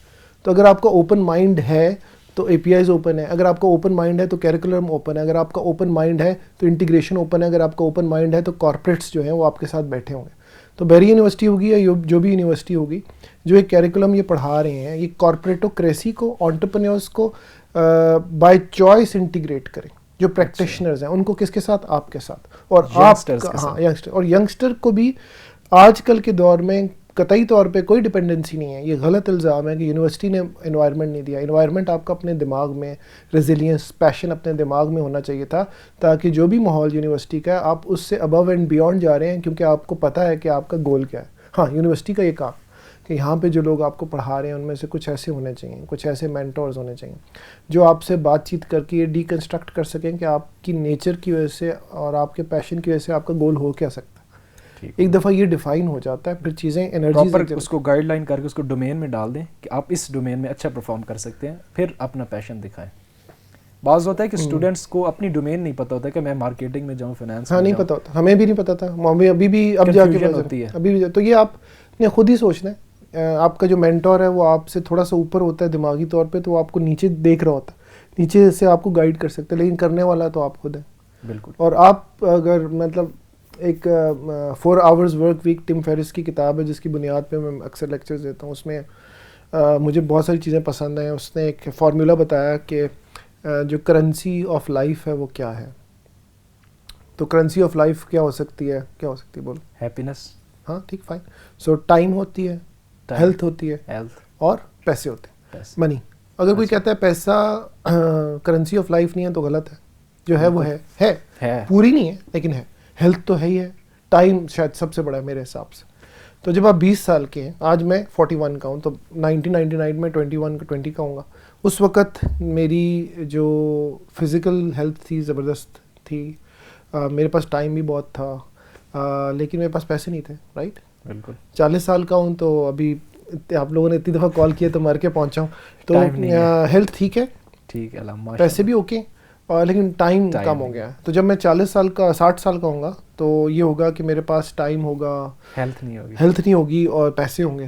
تو اگر آپ کا اوپن مائنڈ ہے تو اے پی آئیز اوپن ہے, اگر آپ کا اوپن مائنڈ ہے تو کیریکولم اوپن ہے, اگر آپ کا اوپن مائنڈ ہے تو انٹیگریشن اوپن ہے, اگر آپ کا اوپن مائنڈ ہے تو کارپوریٹس جو ہیں وہ آپ کے ساتھ بیٹھے ہوں گے. تو بیری یونیورسٹی ہوگی یا جو بھی یونیورسٹی ہوگی, جو ایک کیریکولم یہ پڑھا رہے ہیں, یہ کارپوریٹوکریسی کو, انٹرپرینیورس کو بائی چوائس انٹیگریٹ کریں. جو پریکٹیشنرز ہیں ان کو کس کے ساتھ, آپ کے ساتھ, اور آپ ینگسٹر, اور ینگسٹر کو بھی آج کل کے دور میں قطعی طور پہ کوئی ڈپینڈنسی نہیں ہے. یہ غلط الزام ہے کہ یونیورسٹی نے انوائرمنٹ نہیں دیا. انوائرمنٹ آپ کا اپنے دماغ میں, ریزیلینس, پیشن اپنے دماغ میں ہونا چاہیے تھا, تاکہ جو بھی ماحول یونیورسٹی کا ہے آپ اس سے ابو اینڈ بیونڈ جا رہے ہیں, کیونکہ آپ کو پتہ ہے کہ آپ کا گول کیا ہے. ہاں, یونیورسٹی کا یہ کام کہ یہاں پہ جو لوگ آپ کو پڑھا رہے ہیں ان میں سے کچھ ایسے ہونے چاہیے, کچھ ایسے مینٹورز ہونے چاہیے جو آپ سے بات چیت کر کے یہ ڈی کنسٹرکٹ کر سکیں کہ آپ کی نیچر کی وجہ سے اور آپ کے پیشن کی وجہ سے آپ کا گول ہو کیا سکتا ہے. ایک دفعہ یہ ڈیفائن ہو جاتا ہے, پھر چیزیں انرجی اس کو گائیڈ لائن کر کے اس کو ڈومین میں ڈال دیں کہ آپ اس ڈومین میں اچھا پرفارم کر سکتے ہیں, پھر اپنا پیشن دکھائیں. بعض ہوتا ہے کہ اسٹوڈنٹس کو اپنی ڈومین نہیں پتہ ہوتا کہ میں مارکیٹنگ میں جاؤں, فائنانس. ہاں, نہیں پتہ ہوتا, ہمیں بھی نہیں پتہ تھا, ابھی بھی اب جا کے ہوتی ہے ابھی بھی. تو یہ آپ نے خود ہی سوچنا ہے, آپ کا جو مینٹور ہے وہ آپ سے تھوڑا سا اوپر ہوتا ہے دماغی طور پہ, تو وہ آپ کو نیچے دیکھ رہا ہوتا ہے, نیچے سے آپ کو گائیڈ کر سکتے ہیں, لیکن کرنے والا تو آپ خود ہیں. بالکل. اور آپ اگر مطلب ایک 4 hours ورک ویک ٹم فیرس کی کتاب ہے جس کی بنیاد پہ میں اکثر لیکچرز دیتا ہوں, اس میں مجھے بہت ساری چیزیں پسند ہیں. اس نے ایک فارمولا بتایا کہ جو کرنسی آف لائف ہے وہ کیا ہے. تو کرنسی آف لائف کیا ہو سکتی ہے بولو. ہیپینس. ہاں ٹھیک فائن. سو ٹائم ہوتی ہے, ہیلتھ ہوتی ہے, اور پیسے ہوتے ہیں, منی. اگر کوئی کہتا ہے پیسہ کرنسی آف لائف نہیں ہے تو غلط ہے. جو ہے وہ ہے پوری نہیں ہے لیکن ہے. ہیلتھ تو ہے ہی ہے. ٹائم شاید سب سے بڑا ہے میرے حساب سے. تو جب آپ 20 سال کے ہیں, آج میں 41 کا ہوں, تو 1999 میں 20 کا ہوں گا. اس وقت میری جو فزیکل ہیلتھ تھی زبردست تھی, میرے پاس ٹائم بھی بہت تھا, لیکن میرے پاس پیسے نہیں تھے. رائٹ. بالکل. 40 سال کا ہوں تو ابھی آپ لوگوں نے اتنی دفعہ کال کیا تو مر کے پہنچا ہوں. تو ہیلتھ ٹھیک ہے, پیسے بھی اوکے, لیکن ٹائم کم ہو گیا. تو جب میں 40 سال کا 60 سال کا ہوں گا تو یہ ہوگا کہ میرے پاس ٹائم ہوگا, ہیلتھ نہیں ہوگی اور پیسے ہوں گے.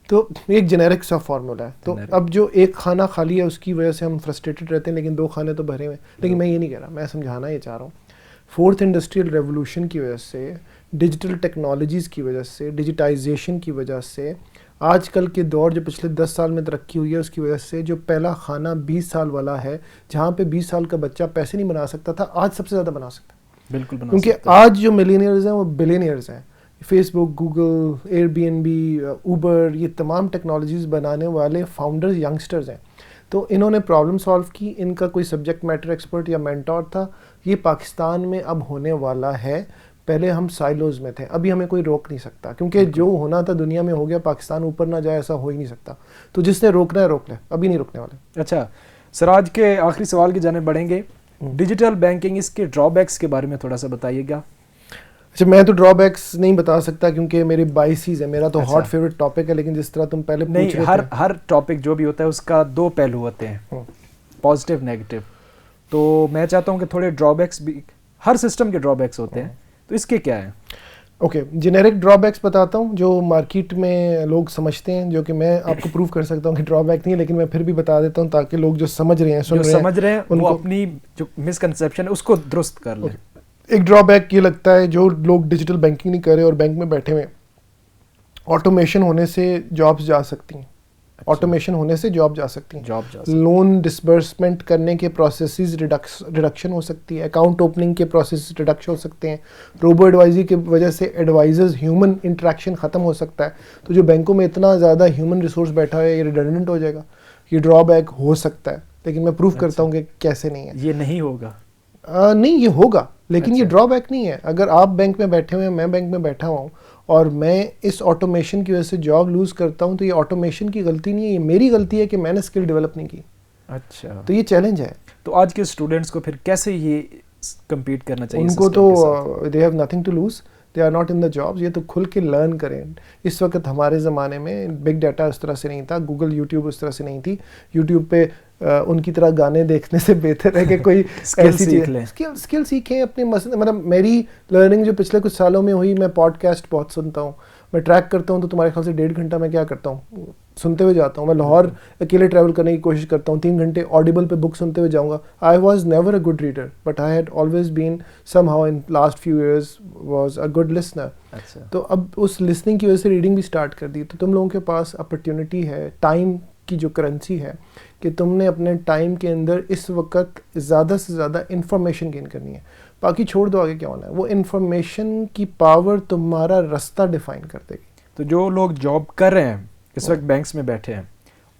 تو ایک جنیرک سا فارمولا ہے. تو اب جو ایک کھانا خالی ہے اس کی وجہ سے ہم فرسٹریٹڈ رہتے ہیں, لیکن 2 کھانے تو بھرے ہوئے ہیں. لیکن میں یہ نہیں کہہ رہا, میں سمجھانا یہ چاہ رہا ہوں, 4th انڈسٹریل ریولوشن کی وجہ سے, ڈیجیٹل ٹیکنالوجیز کی وجہ سے, ڈیجیٹائزیشن کی وجہ سے, آج کل کے دور جو پچھلے 10 سال میں ترقی ہوئی ہے اس کی وجہ سے, جو پہلا کھانا 20 سال والا ہے جہاں پہ 20 سال کا بچہ پیسے نہیں بنا سکتا تھا, آج سب سے زیادہ بنا سکتا ہے. بالکل. کیونکہ آج جو ملینئرز ہیں وہ بلینئرز ہیں. Facebook, Google, Airbnb, Uber, یہ تمام ٹیکنالوجیز بنانے والے فاؤنڈرز ینگسٹرز ہیں. تو انہوں نے پرابلم سالو کی. ان کا کوئی سبجیکٹ میٹر ایکسپرٹ یا مینٹور تھا. یہ پاکستان میں اب ہونے والا ہے. پہلے ہم سائلوز میں تھے, ابھی ہمیں کوئی روک نہیں سکتا, کیونکہ جو ہونا تھا دنیا میں ہو گیا. پاکستان اوپر نہ جائے ایسا ہو ہی نہیں سکتا. تو جس نے روکنا ہے روک لے, ابھی نہیں روکنے والے. اچھا سر, آج کے آخری سوال کی جانب بڑھیں گے. ڈیجیٹل بینکنگ, اس کے ڈرا بیکس کے بارے میں تھوڑا سا بتائیے گا. اچھا, میں تو ڈرا بیکس نہیں بتا سکتا کیونکہ میری بائسیز ہے. میرا تو ہاٹ فیوریٹ ٹاپک ہے, لیکن جس طرح تم پہلے پوچھ رہے تھے, ہر ٹاپک جو بھی ہوتا ہے اس کا 2 پہلو ہوتے ہیں, پازیٹیو نیگیٹو. تو میں چاہتا ہوں کہ تھوڑے ڈرا بیکس بھی, ہر سسٹم کے ڈرا بیکس ہوتے ہیں, تو اس کے کیا ہیں؟ اوکے, جنیرک ڈرا بیکس بتاتا ہوں جو مارکیٹ میں لوگ سمجھتے ہیں, جو کہ میں آپ کو پروف کر سکتا ہوں کہ ڈرا بیک نہیں ہے, لیکن میں پھر بھی بتا دیتا ہوں تاکہ لوگ جو سمجھ رہے ہیں ان کو اپنی جو مسکنسیپشن ہے اس کو درست کر لیں. ایک ڈرا بیک یہ لگتا ہے, جو لوگ ڈیجیٹل بینکنگ نہیں کر رہے اور بینک میں بیٹھے ہوئے, آٹومیشن ہونے سے جابس جا سکتی ہیں. آٹومیشن ہونے سے جاب جا سکتی ہیں. لون ڈسبرسمنٹ کرنے کے پروسیسز ریڈکشن ہو سکتی ہے. اکاؤنٹ اوپننگ کے پروسیس ریڈکشن ہو سکتے ہیں. روبو ایڈوائزری کی وجہ سے ایڈوائزرز ہیومن انٹریکشن ختم ہو سکتا ہے. تو جو بینکوں میں اتنا زیادہ ہیومن ریسورس بیٹھا ہے یہ ریڈنڈنٹ ہو جائے گا. یہ ڈرا بیک ہو سکتا ہے, لیکن میں پروف کرتا ہوں کہ کیسے نہیں ہے. یہ نہیں ہوگا, نہیں یہ ہوگا, لیکن یہ ڈرا بیک نہیں ہے. اگر آپ بینک میں بیٹھے ہوئے ہیں, میں بینک میں بیٹھا ہوا ہوں, اور میں اس آٹومیشن کی وجہ سے جاب لوز کرتا ہوں, تو یہ آٹومیشن کی غلطی نہیں ہے, یہ میری غلطی ہے کہ میں نے اسکل ڈیولپ نہیں کی. اچھا, تو یہ چیلنج ہے. تو آج کے اسٹوڈنٹس کو پھر کیسے یہ کمپیٹ کرنا چاہیے؟ ان کو تو they have nothing to lose, they are not in the jobs. یہ تو کھل کے لرن کریں. اس وقت ہمارے زمانے میں بگ ڈیٹا اس طرح سے نہیں تھا, گوگل یوٹیوب اس طرح سے نہیں تھی. یوٹیوب پہ ان کی طرح گانے دیکھنے سے بہتر ہے کہ کوئی ایسی چیز اسکل سیکھیں اپنے. مطلب میری لرننگ جو پچھلے کچھ سالوں میں ہوئی, میں پوڈ کاسٹ بہت سنتا ہوں, میں ٹریک کرتا ہوں, تو تمہارے خیال سے 1.5 گھنٹہ میں کیا کرتا ہوں, سنتے ہوئے جاتا ہوں. میں لاہور اکیلے ٹریول کرنے کی کوشش کرتا ہوں, 3 گھنٹے آڈیبل پہ بک سنتے ہوئے جاؤں گا. I was never a good reader, but I had always been somehow in last few years was a good listener. تو اب اس لسننگ کی وجہ سے ریڈنگ بھی اسٹارٹ کر دی. تو تم لوگوں کے پاس اپرچونیٹی ہے, ٹائم کی جو کرنسی ہے, کہ تم نے اپنے ٹائم کے اندر اس وقت زیادہ سے زیادہ انفارمیشن گین کرنی ہے. باقی چھوڑ دو آگے کیا ہونا ہے, وہ انفارمیشن کی پاور تمہارا رستہ ڈیفائن کر دے گی. تو جو لوگ جاب کر رہے ہیں اس وقت بینکس میں بیٹھے ہیں,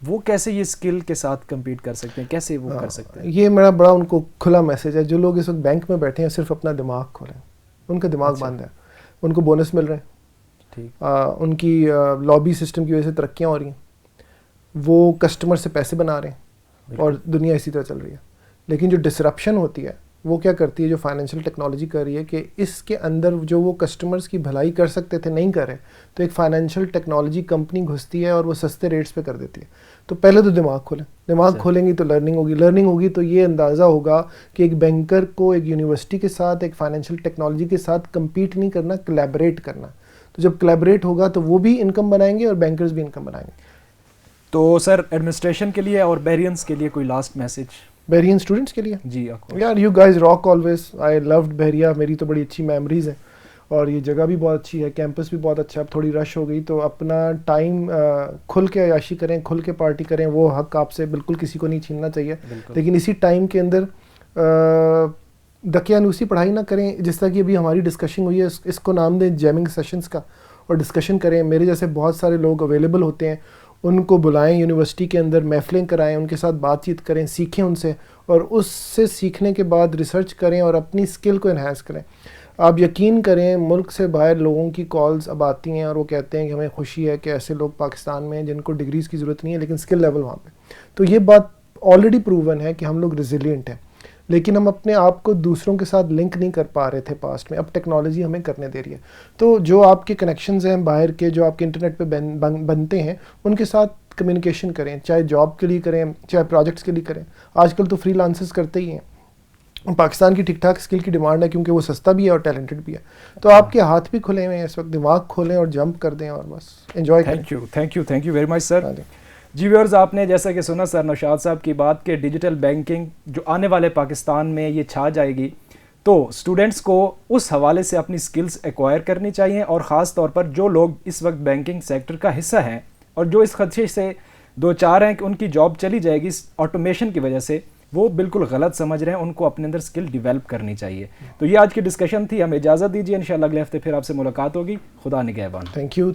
وہ کیسے یہ اسکل کے ساتھ کمپیٹ کر سکتے ہیں, کیسے وہ کر سکتے ہیں؟ یہ میرا بڑا ان کو کھلا میسج ہے. جو لوگ اس وقت بینک میں بیٹھے ہیں صرف اپنا دماغ کھولیں. ان کا دماغ بند ہے, ان کو بونس مل رہے ہیں, ان کی لابی سسٹم کی وجہ سے ترقیاں ہو رہی ہیں, وہ کسٹمر سے پیسے بنا رہے ہیں, اور دنیا اسی طرح چل رہی ہے. لیکن جو ڈسرپشن ہوتی ہے وہ کیا کرتی ہے, جو فائنینشیل ٹیکنالوجی کر رہی ہے, کہ اس کے اندر جو وہ کسٹمرز کی بھلائی کر سکتے تھے نہیں کرے, تو ایک فائنینشیل ٹیکنالوجی کمپنی گھستی ہے اور وہ سستے ریٹس پہ کر دیتی ہے. تو پہلے تو دماغ کھولیں. دماغ کھولیں گی تو لرننگ ہوگی. لرننگ ہوگی تو یہ اندازہ ہوگا کہ ایک بینکر کو ایک یونیورسٹی کے ساتھ, ایک فائنینشیل ٹیکنالوجی کے ساتھ کمپیٹ نہیں کرنا, کلیبریٹ کرنا. تو جب کلیبریٹ ہوگا تو وہ بھی انکم بنائیں گے اور بینکرز بھی انکم بنائیں گے. تو سر ایڈمنسٹریشن کے لیے اور بیرینس کے لیے کوئی لاسٹ میسج؟ بحرین اسٹوڈنٹس کے لیے جی یار, you guys rock always. I loved Bahria, میری تو بڑی اچھی میموریز ہیں, اور یہ جگہ بھی بہت اچھی ہے, کیمپس بھی بہت اچھا. اب تھوڑی رش ہو گئی تو اپنا ٹائم کھل کے عیاشی کریں, کھل کے پارٹی کریں, وہ حق آپ سے بالکل کسی کو نہیں چھیننا چاہیے. لیکن اسی ٹائم کے اندر دقیانوسی پڑھائی نہ کریں. جس طرح کہ ابھی ہماری ڈسکشن ہوئی ہے, اس کو نام دیں جیمنگ سیشنز کا, اور ڈسکشن کریں. میرے جیسے بہت سارے لوگ اویلیبل ہوتے ہیں, ان کو بلائیں یونیورسٹی کے اندر, محفلیں کرائیں, ان کے ساتھ بات چیت کریں, سیکھیں ان سے, اور اس سے سیکھنے کے بعد ریسرچ کریں اور اپنی اسکل کو انہینس کریں. آپ یقین کریں ملک سے باہر لوگوں کی کالز اب آتی ہیں اور وہ کہتے ہیں کہ ہمیں خوشی ہے کہ ایسے لوگ پاکستان میں ہیں جن کو ڈگریز کی ضرورت نہیں ہے لیکن اسکل لیول وہاں پہ. تو یہ بات آلریڈی پروون ہے کہ ہم لوگ ریزیلینٹ ہیں, لیکن ہم اپنے آپ کو دوسروں کے ساتھ لنک نہیں کر پا رہے تھے پاسٹ میں. اب ٹیکنالوجی ہمیں کرنے دے رہی ہے. تو جو آپ کے کنیکشنز ہیں باہر کے, جو آپ کے انٹرنیٹ پہ بنتے ہیں, ان کے ساتھ کمیونیکیشن کریں, چاہے جاب کے لیے کریں, چاہے پروجیکٹس کے لیے کریں. آج کل تو فری لانسرز کرتے ہی ہیں. پاکستان کی ٹھیک ٹھاک اسکل کی ڈیمانڈ ہے کیونکہ وہ سستا بھی ہے اور ٹیلنٹڈ بھی ہے. تو آپ کے ہاتھ بھی کھلے ہوئے ہیں اس وقت, دماغ کھولیں اور جمپ کر دیں اور بس انجوائے کریں. Thank you very much sir. جی ویورز, آپ نے جیسا کہ سنا سر نوشاد صاحب کی بات کہ ڈیجیٹل بینکنگ جو آنے والے پاکستان میں یہ چھا جائے گی, تو اسٹوڈنٹس کو اس حوالے سے اپنی سکلز ایکوائر کرنی چاہیے, اور خاص طور پر جو لوگ اس وقت بینکنگ سیکٹر کا حصہ ہیں اور جو اس خدشے سے دو چار ہیں کہ ان کی جاب چلی جائے گی آٹومیشن کی وجہ سے, وہ بالکل غلط سمجھ رہے ہیں. ان کو اپنے اندر سکل ڈیولپ کرنی چاہیے. تو یہ آج کی ڈسکشن تھی. ہمیں اجازت دیجیے, انشاءاللہ اگلے ہفتے پھر آپ سے ملاقات ہوگی. خدا نگہبان. Thank you.